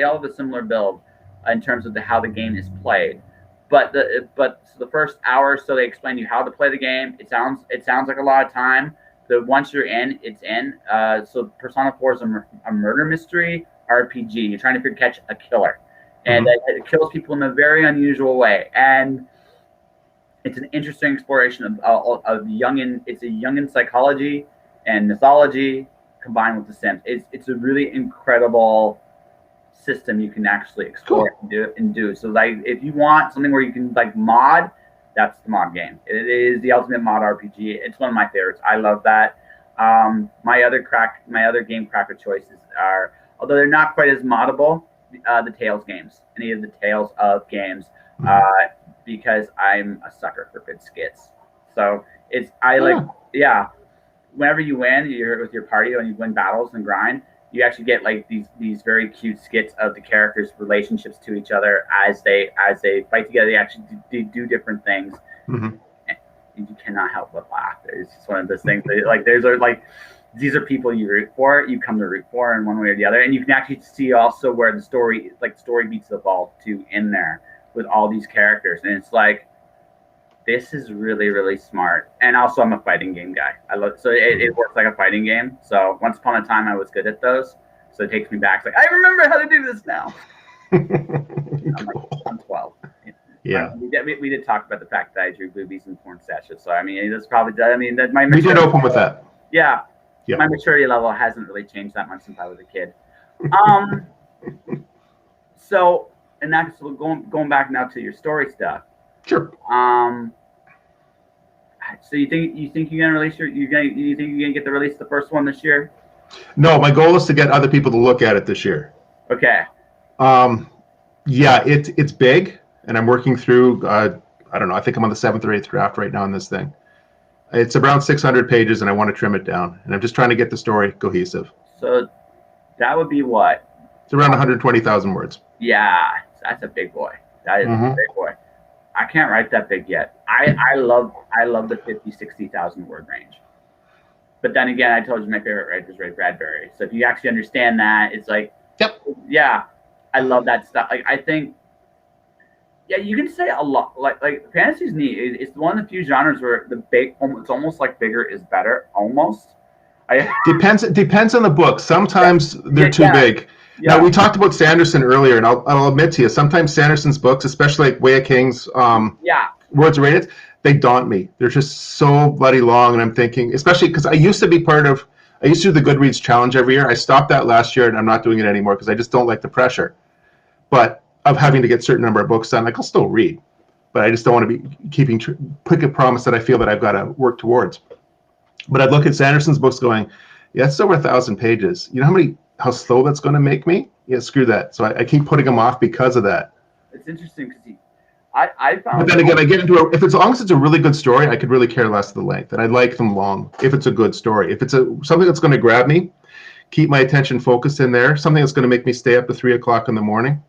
build in terms of how the game is played. But the first hour or so, they explain to you how to play the game. It sounds like a lot of time. But once you're in, it's in. So Persona 4 is a murder mystery RPG. You're trying to catch a killer, and it kills people in a very unusual way. And it's an interesting exploration of Jungian. It's a Jungian psychology and mythology combined with The Sims. It's a really incredible system you can actually explore and do. So, like, if you want something where you can mod, that's the mod game. It is the ultimate mod RPG. It's one of my favorites. I love that. My other game cracker choices are, although they're not quite as moddable, the Tales games. Any of the Tales of games, because I'm a sucker for good skits. So whenever you win, you're with your party and you win battles and grind, you actually get like these very cute skits of the characters' relationships to each other as they fight together. They actually do different things. And you cannot help but laugh. It's just one of those things. These are people you root for. You come to root for in one way or the other, and you can actually see also where the story beats evolve to in there with all these characters, and it's like, this is really, really smart. And also, I'm a fighting game guy. It works like a fighting game. So once upon a time, I was good at those. So it takes me back. It's like, I remember how to do this now. I'm like, Cool. I'm 12. Yeah. We did talk about the fact that I drew boobies and porn stashes. So I mean, that's probably. I mean, that my We did maturity open with level, that. yeah, Yeah. my maturity level hasn't really changed that much since I was a kid. So and that's going back now to your story stuff. Sure. So you think you're gonna release you think you're gonna get the release of the first one this year? No, my goal is to get other people to look at it this year. Okay. Yeah, it's big, and I'm working through. I don't know. I think I'm on the 7th or 8th draft right now on this thing. It's around 600 pages, and I want to trim it down. And I'm just trying to get the story cohesive. So that would be what? It's around 120,000 words. Yeah, that's a big boy. That is a big boy. I can't write that big yet. I love the 50, 60,000 word range. But then again, I told you my favorite writer is Bradbury. So if you actually understand that, it's like, yep, yeah, I love that stuff. Like I think, yeah, you can say a lot. Like fantasy's neat. It's one of the few genres where it's almost like bigger is better. Almost. Depends on the book. Sometimes they're too big. Yeah. Now we talked about Sanderson earlier, and I'll admit to you, sometimes Sanderson's books, especially like Way of Kings, Words of Radiance, they daunt me. They're just so bloody long, and I'm thinking, especially because I used to do the Goodreads challenge every year. I stopped that last year, and I'm not doing it anymore because I just don't like the pressure. But of having to get a certain number of books done, like I'll still read, but I just don't want to be putting a promise that I feel that I've got to work towards. But I'd look at Sanderson's books going, yeah, it's over 1,000 pages. You know how slow that's going to make me? Yeah, screw that. So I keep putting them off because of that. It's interesting because I found. But then again, I get into if it's as long as it's a really good story, I could really care less of the length, and I like them long if it's a good story. If it's something that's going to grab me, keep my attention focused in there, something that's going to make me stay up to 3 o'clock in the morning,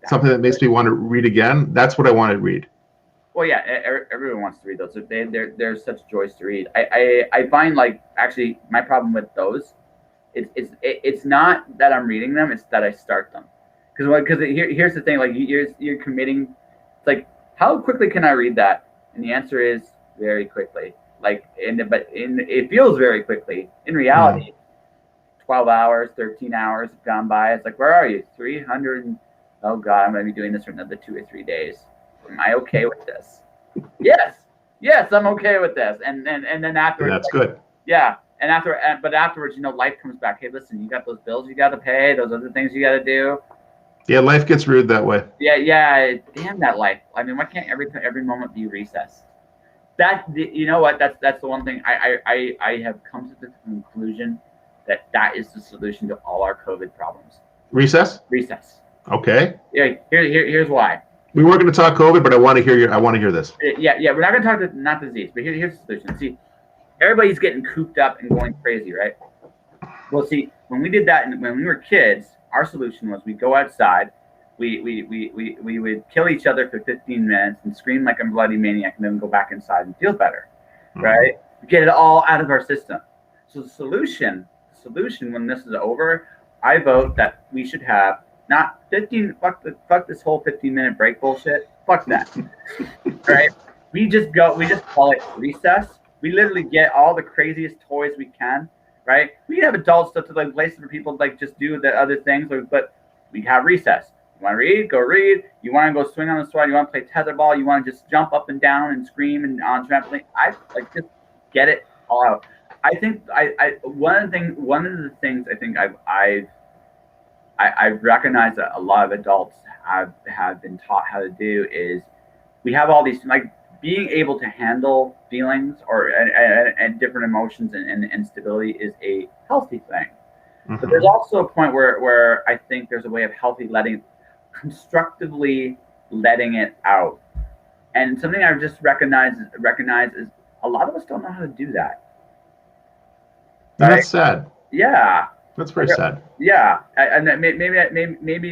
something that makes me want to read again. That's what I want to read. Well, yeah, everyone wants to read those. They're such joys to read. I find like actually my problem with those, it's not that I'm reading them, it's that I start them. Because here's the thing, like you're committing. It's like, how quickly can I read that? And the answer is very quickly. Like it feels very quickly. In reality, 12 hours, 13 hours have gone by. It's like, where are you? 300. Oh God, I'm going to be doing this for another 2 or 3 days. Am I okay with this? Yes, I'm okay with this. And then afterwards, that's good. Yeah, but afterwards, life comes back. Hey, listen, you got those bills you got to pay, those other things you got to do. Yeah, life gets rude that way. Yeah. Damn that life. I mean, why can't every moment be recess? You know what? That's the one thing I have come to the conclusion that is the solution to all our COVID problems. Recess. Okay. Yeah. Here's why. We weren't going to talk COVID, but I want to hear this. Yeah. We're not going to talk not disease, but here's the solution. See, everybody's getting cooped up and going crazy, right? Well, see, when we did that, and when we were kids, our solution was we go outside, we would kill each other for 15 minutes and scream like a bloody maniac, and then go back inside and feel better, right? We get it all out of our system. So the solution when this is over, I vote that we should have not 15. Fuck this whole 15-minute break bullshit. Fuck that. Right? We just call it recess. We literally get all the craziest toys we can. Right? We can have adult stuff to like places for people to like just do the other things, but we have recess. You want to read? Go read. You want to go swing on the sword? You want to play tetherball? You want to just jump up and down and scream and on trampoline? I like just get it all out. I think one of the things I think I've recognized that a lot of adults have been taught how to do is we have all these like being able to handle feelings and different emotions and stability is a healthy thing. But there's also a point where I think there's a way of constructively letting it out. And something I've just recognized is a lot of us don't know how to do that. Right? That's sad. Yeah. That's very sad. Yeah, and maybe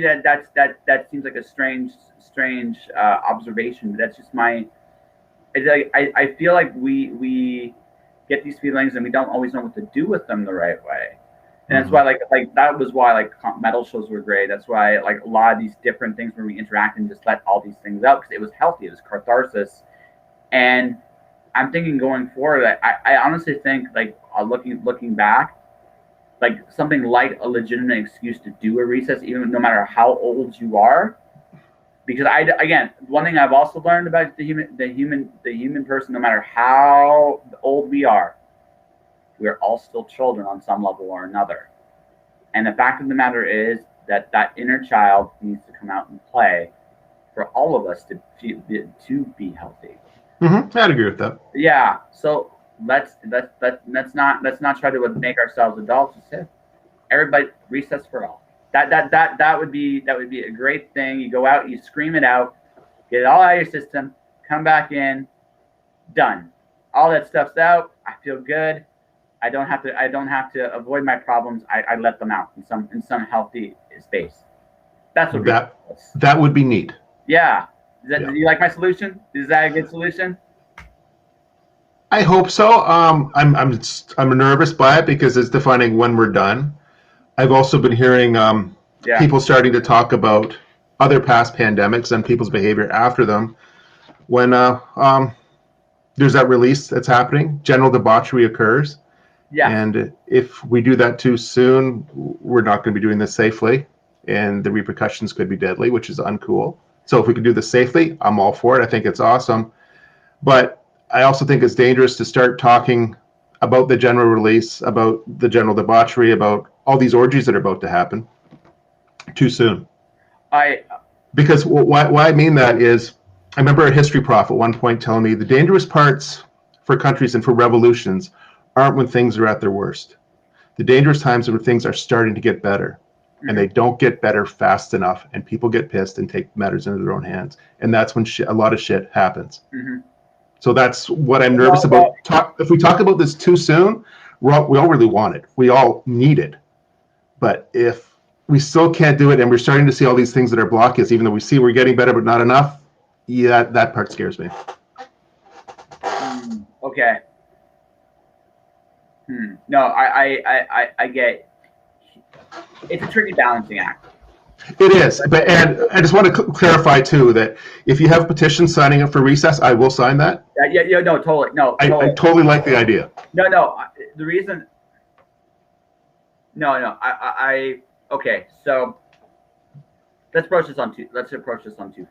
that seems like a strange observation, but that's just my. I feel like we get these feelings and we don't always know what to do with them the right way, and that's why like that was why like metal shows were great. That's why like a lot of these different things where we interact and just let all these things out because it was healthy. It was catharsis, and I'm thinking going forward. I honestly think like looking back. Like something like a legitimate excuse to do a recess, even no matter how old you are, because again, one thing I've also learned about the human person, no matter how old we are all still children on some level or another. And the fact of the matter is that that inner child needs to come out and play for all of us to be healthy. I'd agree with that. Yeah. So let's not try to make ourselves adults. Just everybody recess for all. That would be a great thing. You go out, you scream it out, get it all out of your system, come back in, done. All that stuff's out. I feel good. I don't have to avoid my problems. I let them out in some healthy space. That's what that would be neat. Yeah. Do you like my solution? Is that a good solution? I hope so. I'm nervous by it because it's defining when we're done. I've also been hearing people starting to talk about other past pandemics and people's behavior after them. When there's that release that's happening, general debauchery occurs. Yeah. And if we do that too soon, we're not going to be doing this safely, and the repercussions could be deadly, which is uncool. So if we can do this safely, I'm all for it. I think it's awesome. But I also think it's dangerous to start talking about the general release, about the general debauchery, about all these orgies that are about to happen too soon. Because why I mean that is, I remember a history prof at one point telling me the dangerous parts for countries and for revolutions aren't when things are at their worst. The dangerous times are when things are starting to get better, and they don't get better fast enough, and people get pissed and take matters into their own hands, and that's when a lot of shit happens. So that's what I'm nervous about. If we talk about this too soon, we all really want it. We all need it. But if we still can't do it, and we're starting to see all these things that are blocking us, even though we see we're getting better but not enough, that part scares me. Okay. No, I get. It's a tricky balancing act. It is, and I just want to clarify too that if you have petitions signing up for recess, I will sign that. Yeah, no, totally, no. I totally like the idea. No, the reason. No, okay, so let's approach this on two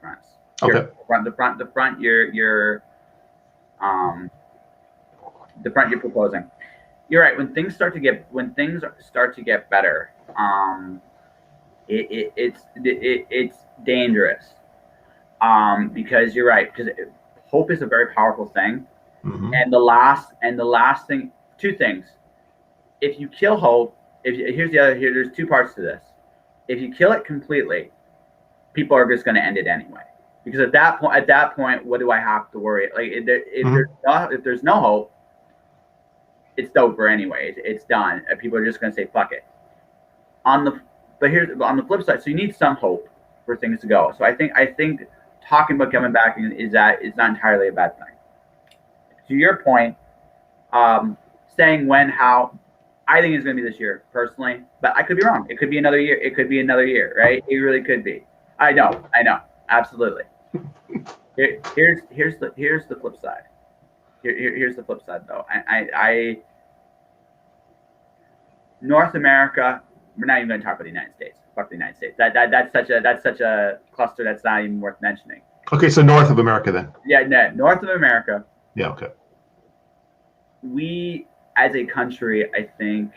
fronts. Okay. The front you're proposing. You're right. When things start to get better, it's dangerous. Because you're right. Because hope is a very powerful thing, and the last thing. Two things. If you kill hope, there's two parts to this. If you kill it completely, people are just going to end it anyway. Because at that point, what do I have to worry? Like if there's no hope, it's over anyway. It's done. People are just going to say fuck it. On the flip side, so you need some hope for things to go. So I think talking about coming back is not entirely a bad thing. To your point, saying when, how, I think it's going to be this year personally, but I could be wrong. It could be another year. Right? It really could be. I know, absolutely. Here's the flip side. Here's the flip side, though. I North America. We're not even going to talk about the United States. Fuck the United States. That's such a cluster that's not even worth mentioning. Okay, so north of America then. Yeah, no, north of America. Yeah. Okay. We, as a country, I think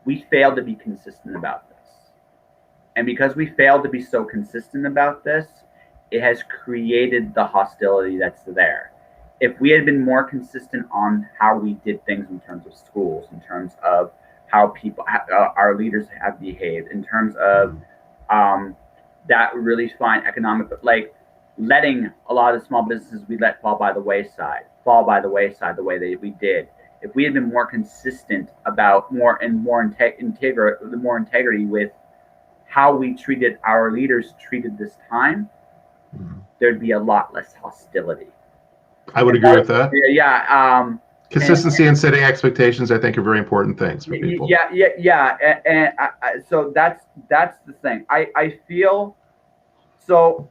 we failed to be consistent about this, and because we failed to be so consistent about this, it has created the hostility that's there. If we had been more consistent on how we did things in terms of schools, in terms of how our leaders have behaved, in terms of that really fine economic, like letting a lot of small businesses we let fall by the wayside the way that we did. If we had been more consistent about more integrity with how we treated our leaders treated this time, there'd be a lot less hostility. I would agree with that. Yeah. Consistency and setting expectations, I think, are very important things for people. Yeah. And so that's the thing. I feel so.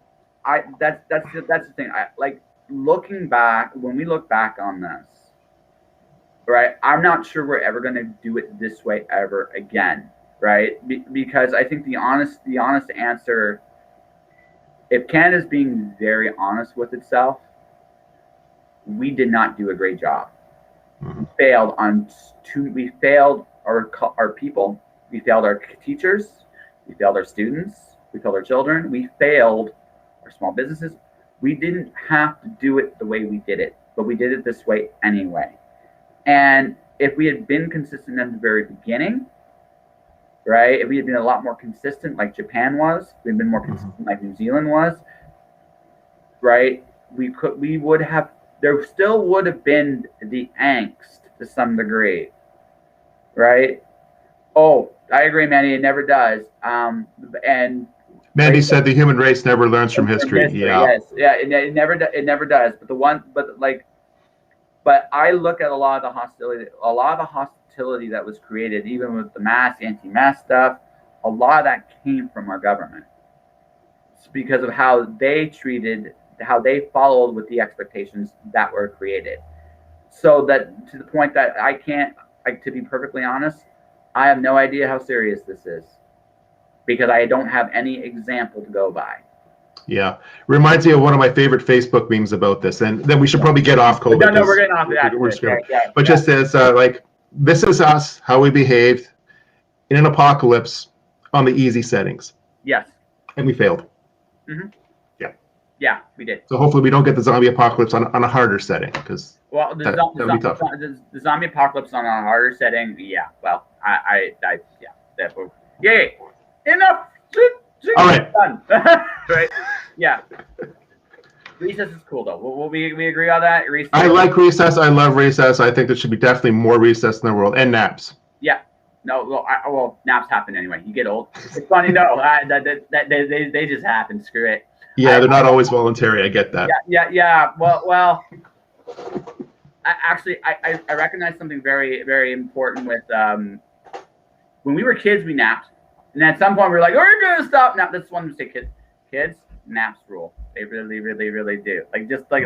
That's the thing. Like looking back, when we look back on this, right? I'm not sure we're ever going to do it this way ever again, right? Because I think the honest answer if Canada's being very honest with itself, we did not do a great job. Mm-hmm. We failed our people, we failed our teachers, we failed our students, we failed our children, we failed our small businesses. We didn't have to do it the way we did it, but we did it this way anyway. And if we had been consistent at the very beginning, right? If we had been a lot more consistent like Japan was, we'd been more consistent like New Zealand was, right? We would have, there still would have been the angst to some degree, right? Oh, I agree, Manny, it never does. And Mandy said the human race never learns from history. Yeah. Yes, yeah, it never does. But I look at a lot of the hostility that was created, even with the anti-mask stuff. A lot of that came from our government. It's because of how they followed with the expectations that were created. So that to the point that to be perfectly honest, I have no idea how serious this is, because I don't have any example to go by. Yeah, reminds me of one of my favorite Facebook memes about this, and then we should probably get off COVID. No, we're getting off that. But just as like, this is us, how we behaved in an apocalypse on the easy settings. Yes. And we failed. Mm-hmm. Yeah. Yeah, we did. So hopefully we don't get the zombie apocalypse on a harder setting, because the zombie apocalypse on a harder setting. Yeah. Well, yay. Enough. All right. Done. Right. Yeah. Recess is cool though. We agree on that. Recess. I like recess. I love recess. I think there should be definitely more recess in the world, and naps. Yeah. No. Well, naps happen anyway. You get old. It's funny though. That they just happen. Screw it. Yeah, they're not always voluntary. I get that. Yeah. Well. I recognize something very, very important with when we were kids, we napped. And at some point, we were like, we're going to stop nap. That's one mistake, kids, naps rule. They really, really, really do. Like, just like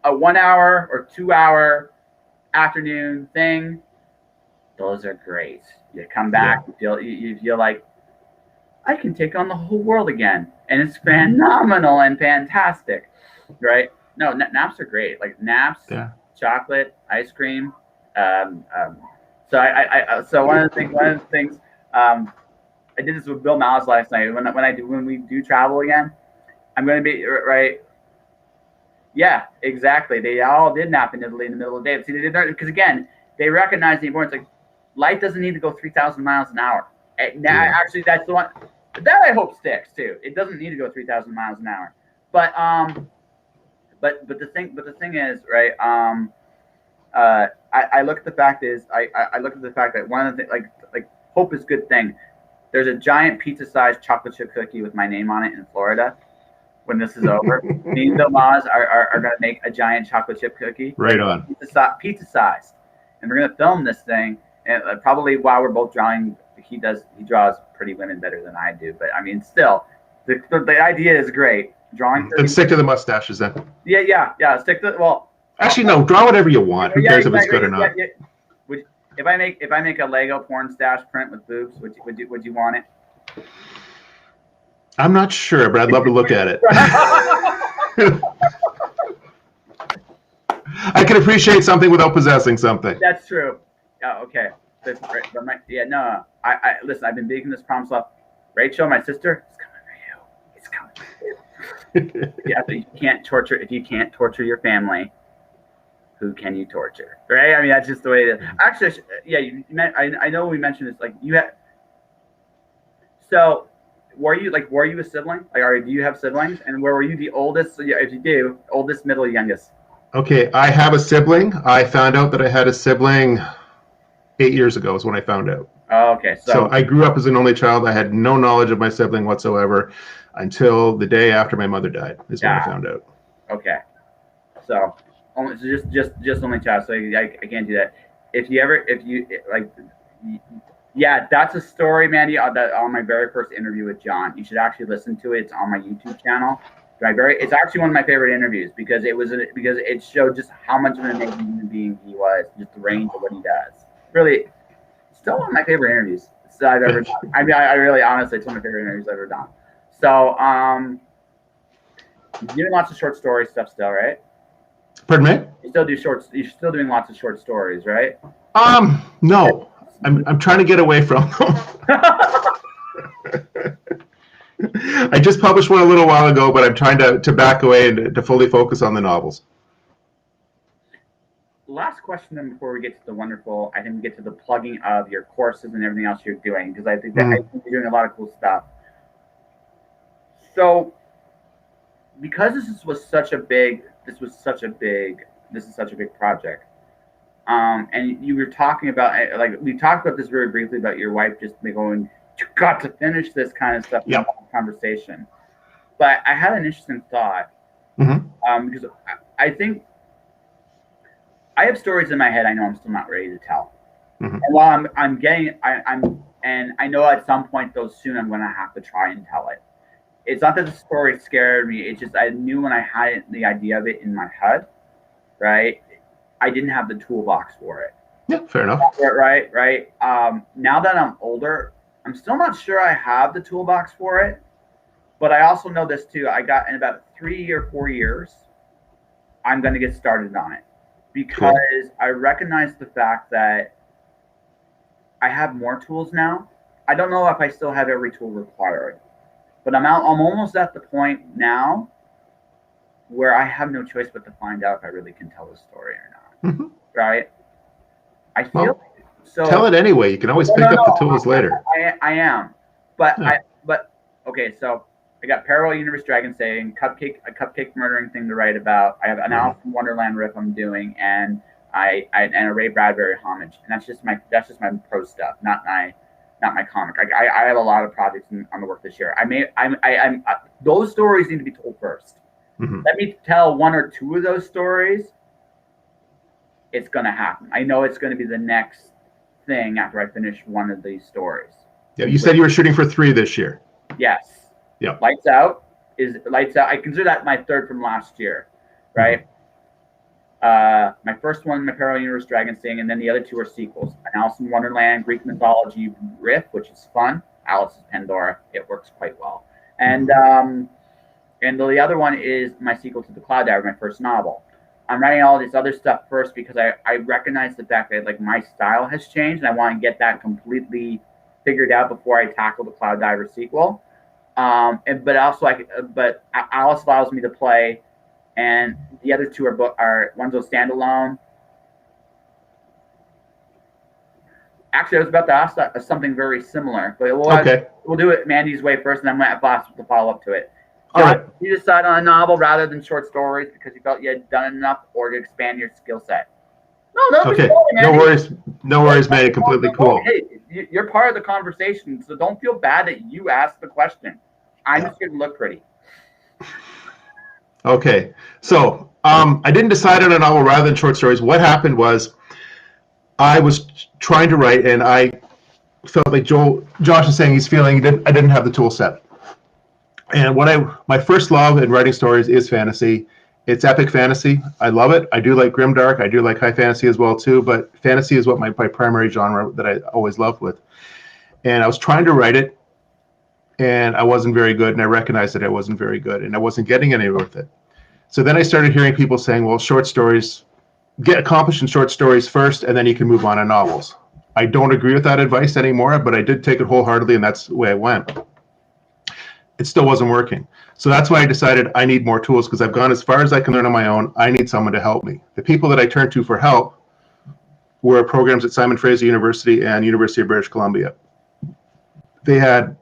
a 1 hour or 2 hour afternoon thing, those are great. You come back, you feel like, I can take on the whole world again. And it's phenomenal and fantastic, right? No, naps are great. Like naps, chocolate, ice cream. So one of the things, I did this with Bill Malice last night. When we do travel again, I'm going to be right. Yeah, exactly. They all did nap in Italy in the middle of the day. See, because again, they recognize the importance. Like, light doesn't need to go 3,000 miles an hour. Actually, that's the one that I hope sticks too. It doesn't need to go 3,000 miles an hour. But the thing is, right? I look at the fact that one of the things, like hope is a good thing. There's a giant pizza-sized chocolate chip cookie with my name on it in Florida. When this is over, me and Bill Maz are going to make a giant chocolate chip cookie. Right on. Pizza-sized, and we're going to film this thing. And probably while we're both drawing, he draws Pretty Women better than I do. But I mean, still, the idea is great. Drawing. And stick to the mustaches then. Yeah. Stick to Actually, no. Draw whatever you want. Who cares if it's good or not? Yeah. If I make a Lego porn stash print with boobs, would you want it? I'm not sure, but I'd love to look at it. I can appreciate something without possessing something. That's true. Yeah. Okay. No. I listen. I've been making this promise up. Rachel, my sister, it's coming for you. It's coming for you. Yeah. But if you can't torture your family, who can you torture? Right? I mean, that's just the way it is. Actually, yeah. I know we mentioned this. Like you had. So, were you a sibling? Like, do you have siblings? And were you the oldest? So, yeah, if you do, oldest, middle, youngest. Okay, I have a sibling. I found out that I had a sibling 8 years ago is when I found out. Oh, okay. So I grew up as an only child. I had no knowledge of my sibling whatsoever until the day after my mother died is when I found out. Okay. So just only child. So I can't do that. Yeah, that's a story, Mandy, on my very first interview with John. You should actually listen to it. It's on my YouTube channel. It's actually one of my favorite interviews because it showed just how much of an amazing human being he was, just the range of what he does. Really, still one of my favorite interviews I've ever done. I mean, I really, honestly, it's one of my favorite interviews I've ever done. So, you're doing lots of short story stuff still, right? Pardon me? You're still doing lots of short stories, right? No. I'm trying to get away from them. I just published one a little while ago, but I'm trying to back away and to fully focus on the novels. Last question then before we get to the wonderful, I think we get to the plugging of your courses and everything else you're doing, because I think that I think you're doing a lot of cool stuff. So, because this is such a big project, and you were talking about, like, we talked about this very briefly about your wife just going, you got to finish this kind of stuff in the conversation. But I had an interesting thought, because I think I have stories in my head I know I'm still not ready to tell. And while and I know at some point though soon I'm going to have to try and tell it. It's not that the story scared me. It's just I knew when I had the idea of it in my head, right? I didn't have the toolbox for it. Yeah, fair enough. Right. Now that I'm older, I'm still not sure I have the toolbox for it. But I also know this too. I got in about 3 or 4 years, I'm going to get started on it. Because I recognize the fact that I have more tools now. I don't know if I still have every tool required, but I'm almost at the point now where I have no choice but to find out if I really can tell the story or not. Right? I feel so. Tell it anyway. You can always pick up the tools later. I am, but okay. So I got Parallel Universe Dragon saying a cupcake murdering thing to write about. I have an Alice in Wonderland riff I'm doing, and a Ray Bradbury homage, and that's just my prose stuff, not my comic. I have a lot of projects on the work this year. Those stories need to be told first. Let me tell 1 or 2 of those stories. It's gonna happen. I know it's gonna be the next thing after I finish one of these stories. Yeah, you said you were shooting for 3 this year. Yes. Yeah. Lights Out. I consider that my third from last year, right? My first one, my Parallel Universe Dragon Sing, and then the other 2 are sequels. An Alice in Wonderland Greek mythology riff, which is fun. Alice's Pandora. It works quite well. And the other one is my sequel to The Cloud Diver, my first novel. I'm writing all this other stuff first because I recognize the fact that, like, my style has changed, and I want to get that completely figured out before I tackle the Cloud Diver sequel. But Alice allows me to play, and the other 2 are one's a standalone. Actually, I was about to ask something very similar, but we'll do it Mandy's way first, and then I'm going to ask the follow up to it. John, you decide on a novel rather than short stories because you felt you had done enough, or to expand your skill set? No, okay. No worries, man. Completely cool. Hey, you're part of the conversation, so don't feel bad that you asked the question. I'm just going to look pretty. Okay, so I didn't decide on a novel rather than short stories. What happened was I was trying to write, and I felt like Josh is saying he's feeling I didn't have the tool set. And my first love in writing stories is fantasy. It's epic fantasy. I love it. I do like grimdark. I do like high fantasy as well too. But fantasy is what my primary genre that I always loved with. And I was trying to write it, and I wasn't very good. And I recognized that I wasn't very good, and I wasn't getting anywhere with it. So then I started hearing people saying, "Well, short stories, get accomplished in short stories first, and then you can move on to novels." I don't agree with that advice anymore, but I did take it wholeheartedly, and that's the way I went. It still wasn't working. So that's why I decided I need more tools, because I've gone as far as I can learn on my own. I need someone to help me. The people that I turned to for help were programs at Simon Fraser University and University of British Columbia. They had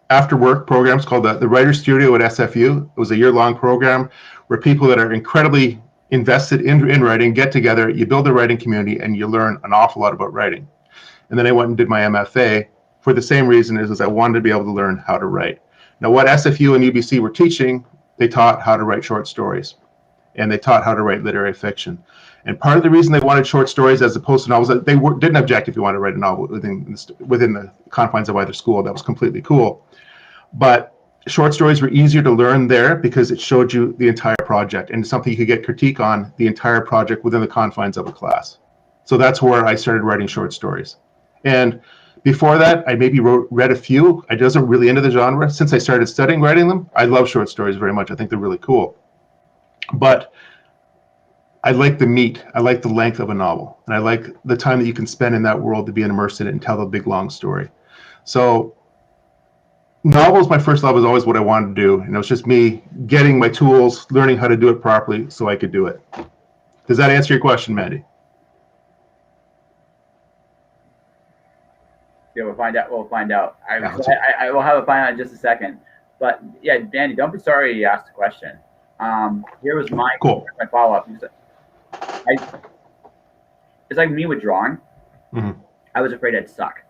after work programs called the Writer's Studio at SFU. It was a year-long program where people that are incredibly invested in writing get together, you build a writing community, and you learn an awful lot about writing. And then I went and did my MFA for the same reason, is I wanted to be able to learn how to write. Now, what SFU and UBC were teaching, they taught how to write short stories, and they taught how to write literary fiction. And part of the reason they wanted short stories as opposed to novels, they didn't object if you wanted to write a novel within the confines of either school. That was completely cool. But short stories were easier to learn there because it showed you the entire project, and something you could get critique on the entire project within the confines of a class. So that's where I started writing short stories. And Before that, I maybe read a few. I wasn't really into the genre. Since I started studying writing them, I love short stories very much. I think they're really cool. But I like the meat. I like the length of a novel. And I like the time that you can spend in that world to be immersed in it and tell the big, long story. So novels, my first love, was always what I wanted to do. And it was just me getting my tools, learning how to do it properly so I could do it. Does that answer your question, Mandy? Yeah, we'll find out. We'll find out. I will have a find out in just a second. But yeah, Danny, don't be sorry you asked the question. Here was my follow-up. It's like me with drawing. Mm-hmm. I was afraid I'd suck.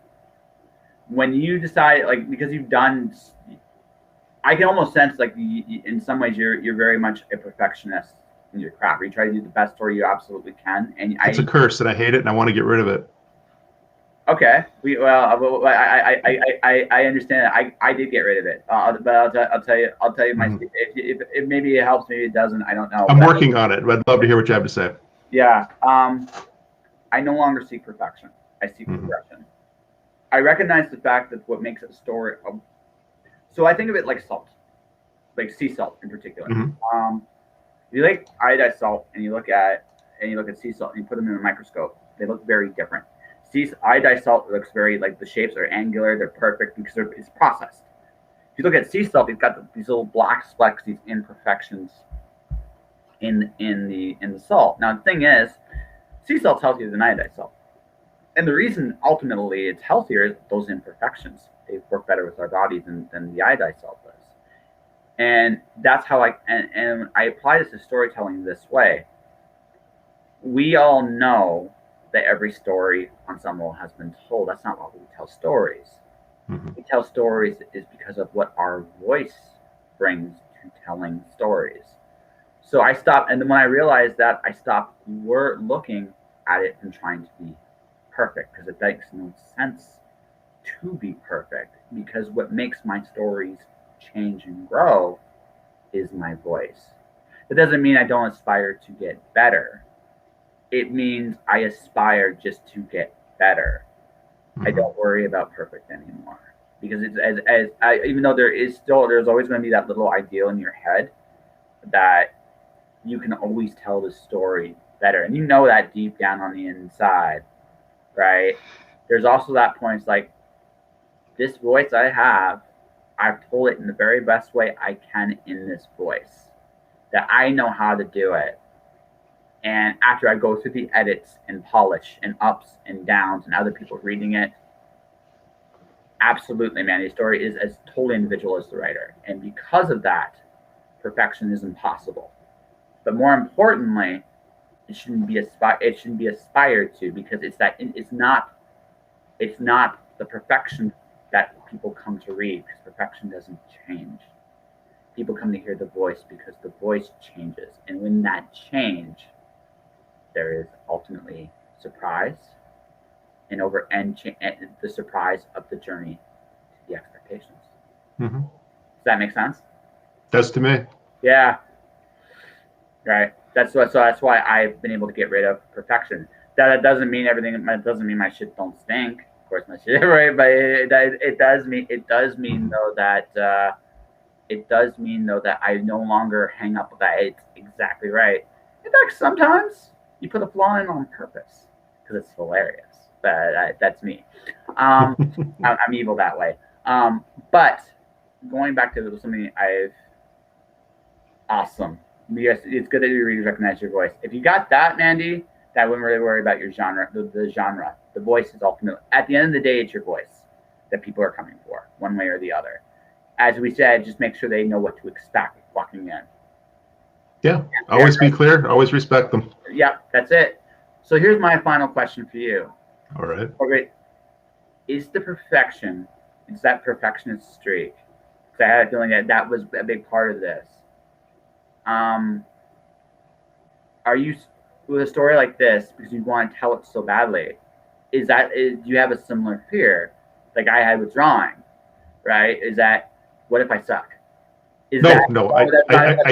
When you decide, like, because you've done, I can almost sense, like, in some ways you're very much a perfectionist in your craft. You try to do the best story you absolutely can. And it's a curse, and I hate it, and I want to get rid of it. Okay. I understand that. I did get rid of it. But I'll tell you my. Mm-hmm. If maybe it helps, maybe it doesn't. I don't know. I'm working on it. I'd love to hear what you have to say. Yeah. I no longer seek perfection. I seek progression. I recognize the fact that what makes a story. So I think of it like salt, like sea salt in particular. Mm-hmm. You like iodized salt, and you look at sea salt, and you put them in a microscope. They look very different. Iodized salt looks very, like, the shapes are angular, they're perfect because it's processed. If you look at sea salt, you've got these little black specks, these imperfections in the salt. Now the thing is, sea salt's healthier than iodized salt, and the reason ultimately it's healthier is those imperfections. They work better with our body than the iodized salt does, and that's how and I apply this to storytelling this way. We all know that every story on some level has been told. That's not why we tell stories. Mm-hmm. We tell stories is because of what our voice brings to telling stories. So I stopped, and then when I realized that, I stopped looking at it and trying to be perfect, because it makes no sense to be perfect, because what makes my stories change and grow is my voice. It doesn't mean I don't aspire to get better. It means I aspire just to get better. Mm-hmm. I don't worry about perfect anymore, because it's even though there's always going to be that little ideal in your head that you can always tell the story better, and you know that deep down on the inside, right? There's also that point. It's like, this voice I have, I've told it in the very best way I can in this voice, that I know how to do it. And after I go through the edits and polish and ups and downs and other people reading it, absolutely, man, the story is as totally individual as the writer. And because of that, perfection is impossible. But more importantly, it shouldn't be aspired to, because it's not the perfection that people come to read, because perfection doesn't change. People come to hear the voice because the voice changes. And when that change, there is ultimately surprise, and the surprise of the journey to the expectations. Mm-hmm. Does that make sense? Does to me. Yeah. Right. That's why I've been able to get rid of perfection. That doesn't mean everything. It doesn't mean my shit don't stink. Of course, my shit, right? But it does mean though that I no longer hang up that it's exactly right. In fact, sometimes you put a flaw in on purpose because it's hilarious. But that's me. I'm evil that way. But going back to something awesome. Yes, it's good that your readers recognize your voice. If you got that, Mandy, that wouldn't really worry about your genre. The genre, the voice is ultimately. At the end of the day, it's your voice that people are coming for, one way or the other. As we said, just make sure they know what to expect walking in. Yeah, always be clear. Always respect them. Yeah, that's it. So here's my final question for you. All right. Okay, is that perfectionist streak? Because I had a feeling that was a big part of this. Are you, with a story like this, because you want to tell it so badly, do you have a similar fear like I had with drawing, right? Is that, what if I suck? No, I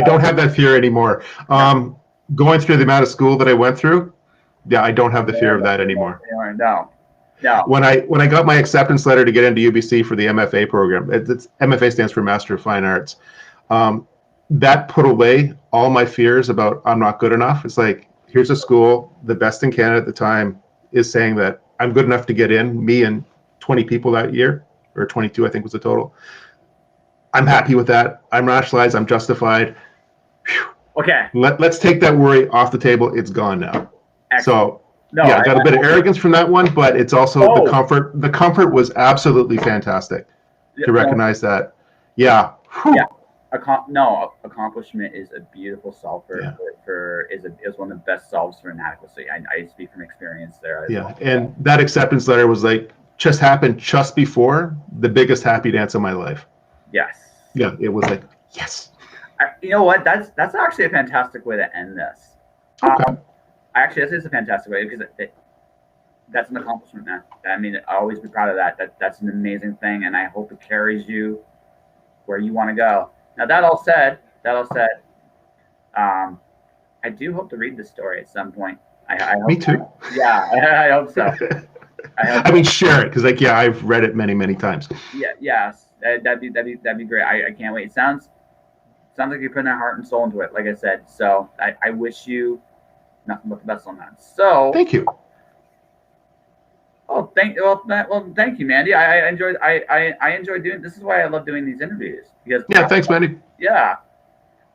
don't have that fear anymore. No. Going through the amount of school that I went through, yeah, I don't have the fear of that anymore. No. No. When I got my acceptance letter to get into UBC for the MFA program, it's MFA stands for Master of Fine Arts. That put away all my fears about I'm not good enough. It's like, here's a school, the best in Canada at the time is saying that I'm good enough to get in, me and 20 people that year, or 22, I think was the total. I'm happy with that. I'm rationalized. I'm justified. Whew. Okay. Let's take that worry off the table. It's gone now. Excellent. So yeah, I got a bit of arrogance from that one, but it's also the comfort. The comfort was absolutely fantastic to recognize that. Yeah. Whew. Yeah. Accomplishment is a beautiful solve is one of the best solves for inadequacy. I speak from experience there. Yeah, and that acceptance letter was like just happened just before the biggest happy dance of my life. Yes. Yeah, it was like yes. You know what? That's actually a fantastic way to end this. Okay. Actually, this is a fantastic way because that's an accomplishment, man. I mean, I'll always be proud of that. That's an amazing thing, and I hope it carries you where you want to go. Now, that all said, I do hope to read this story at some point. I hope Me too. Yeah, I hope so. I mean, share it because, like, yeah, I've read it many, many times. Yeah, yes, that'd be great. I can't wait. It sounds like you're putting your heart and soul into it. Like I said, so I wish you nothing but the best on that. So thank you. Oh, thank you, Mandy. I enjoyed doing. This is why I love doing these interviews because thanks, Mandy. Yeah,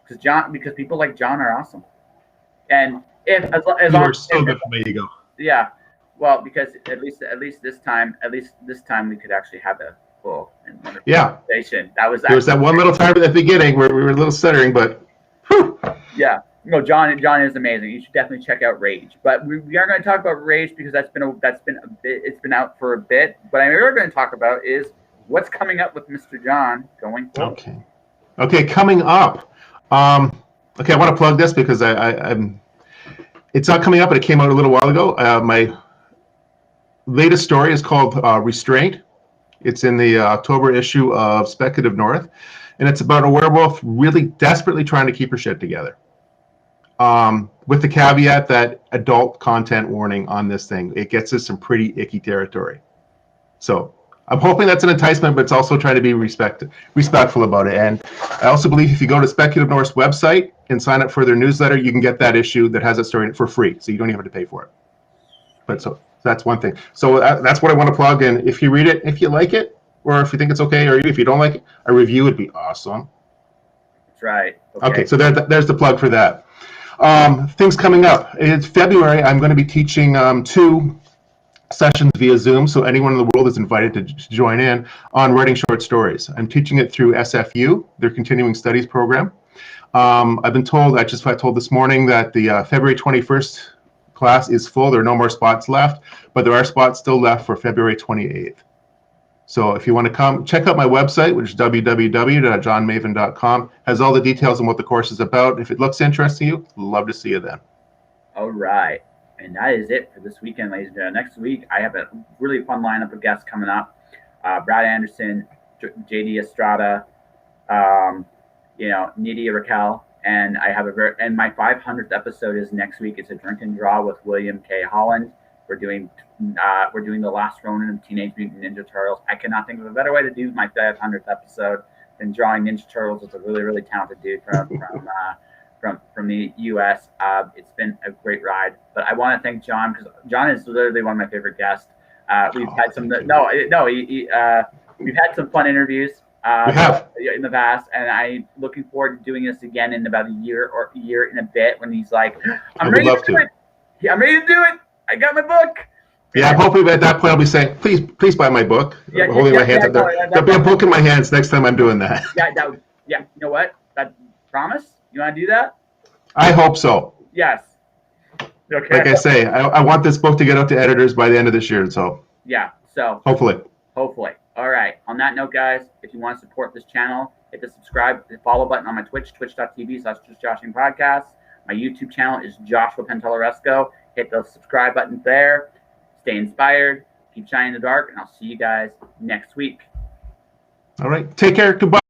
because people like John are awesome, and as you are so good for me to go. Yeah, well, because at least this time we could actually have a full and wonderful conversation. There was that one little time at the beginning where we were a little stuttering, but whew. Yeah. No, John is amazing. You should definitely check out Rage. But we are going to talk about Rage because that's been a bit. It's been out for a bit. But I'm really going to talk about is what's coming up with Mr. John going forward. Okay, coming up. Okay, I want to plug this because I'm. It's not coming up, but it came out a little while ago. My latest story is called Restraint. It's in the October issue of Speculative North, and it's about a werewolf really desperately trying to keep her shit together. With the caveat that adult content warning on this thing, it gets us some pretty icky territory. So I'm hoping that's an enticement, but it's also trying to be respectful about it. And I also believe if you go to Speculative North's website and sign up for their newsletter, you can get that issue that has that story for free, so you don't even have to pay for it. But so that's one thing. So that's what I want to plug. And if you read it, if you like it, or if you think it's okay, or if you don't like it, a review would be awesome. That's right. Okay, so there's the plug for that. Things coming up. It's February. I'm going to be teaching 2 sessions via Zoom, so anyone in the world is invited to join in on writing short stories. I'm teaching it through SFU, their continuing studies program. I've been told, I got told this morning that the February 21st class is full. There are no more spots left, but there are spots still left for February 28th. So if you want to come, check out my website, which is www.JohnMavin.com. Has all the details on what the course is about. If it looks interesting to you, love to see you then. All right. And that is it for this weekend, ladies and gentlemen. Next week, I have a really fun lineup of guests coming up. Brad Anderson, JD Estrada, Nydia Raquel. And I have and my 500th episode is next week. It's a drink and draw with William K. Holland. We're doing the last Ronin of Teenage Mutant Ninja Turtles. I cannot think of a better way to do my 500th episode than drawing Ninja Turtles. It's a really, really talented dude from the U.S. It's been a great ride. But I want to thank John because John is literally one of my favorite guests. We've had some we've had some fun interviews in the past, and I'm looking forward to doing this again in about a year and a bit when he's like, I'm ready to do it. Yeah, I'm ready to do it. I got my book. Yeah, hopefully at that point I'll be saying, please buy my book. Holding my hands up there. There'll be a book in my hands next time I'm doing that. You know what? Promise? You want to do that? I hope so. Yes. Okay. Like I say, I want this book to get out to editors by the end of this year. So. Yeah. So. Hopefully. All right. On that note, guys, if you want to support this channel, hit the subscribe, the follow button on my Twitch, twitch.tv/JoshingPodcast. My YouTube channel is Joshua Pantellaresco. Hit the subscribe button there. Stay inspired. Keep shining in the dark, and I'll see you guys next week. All right. Take care. Goodbye.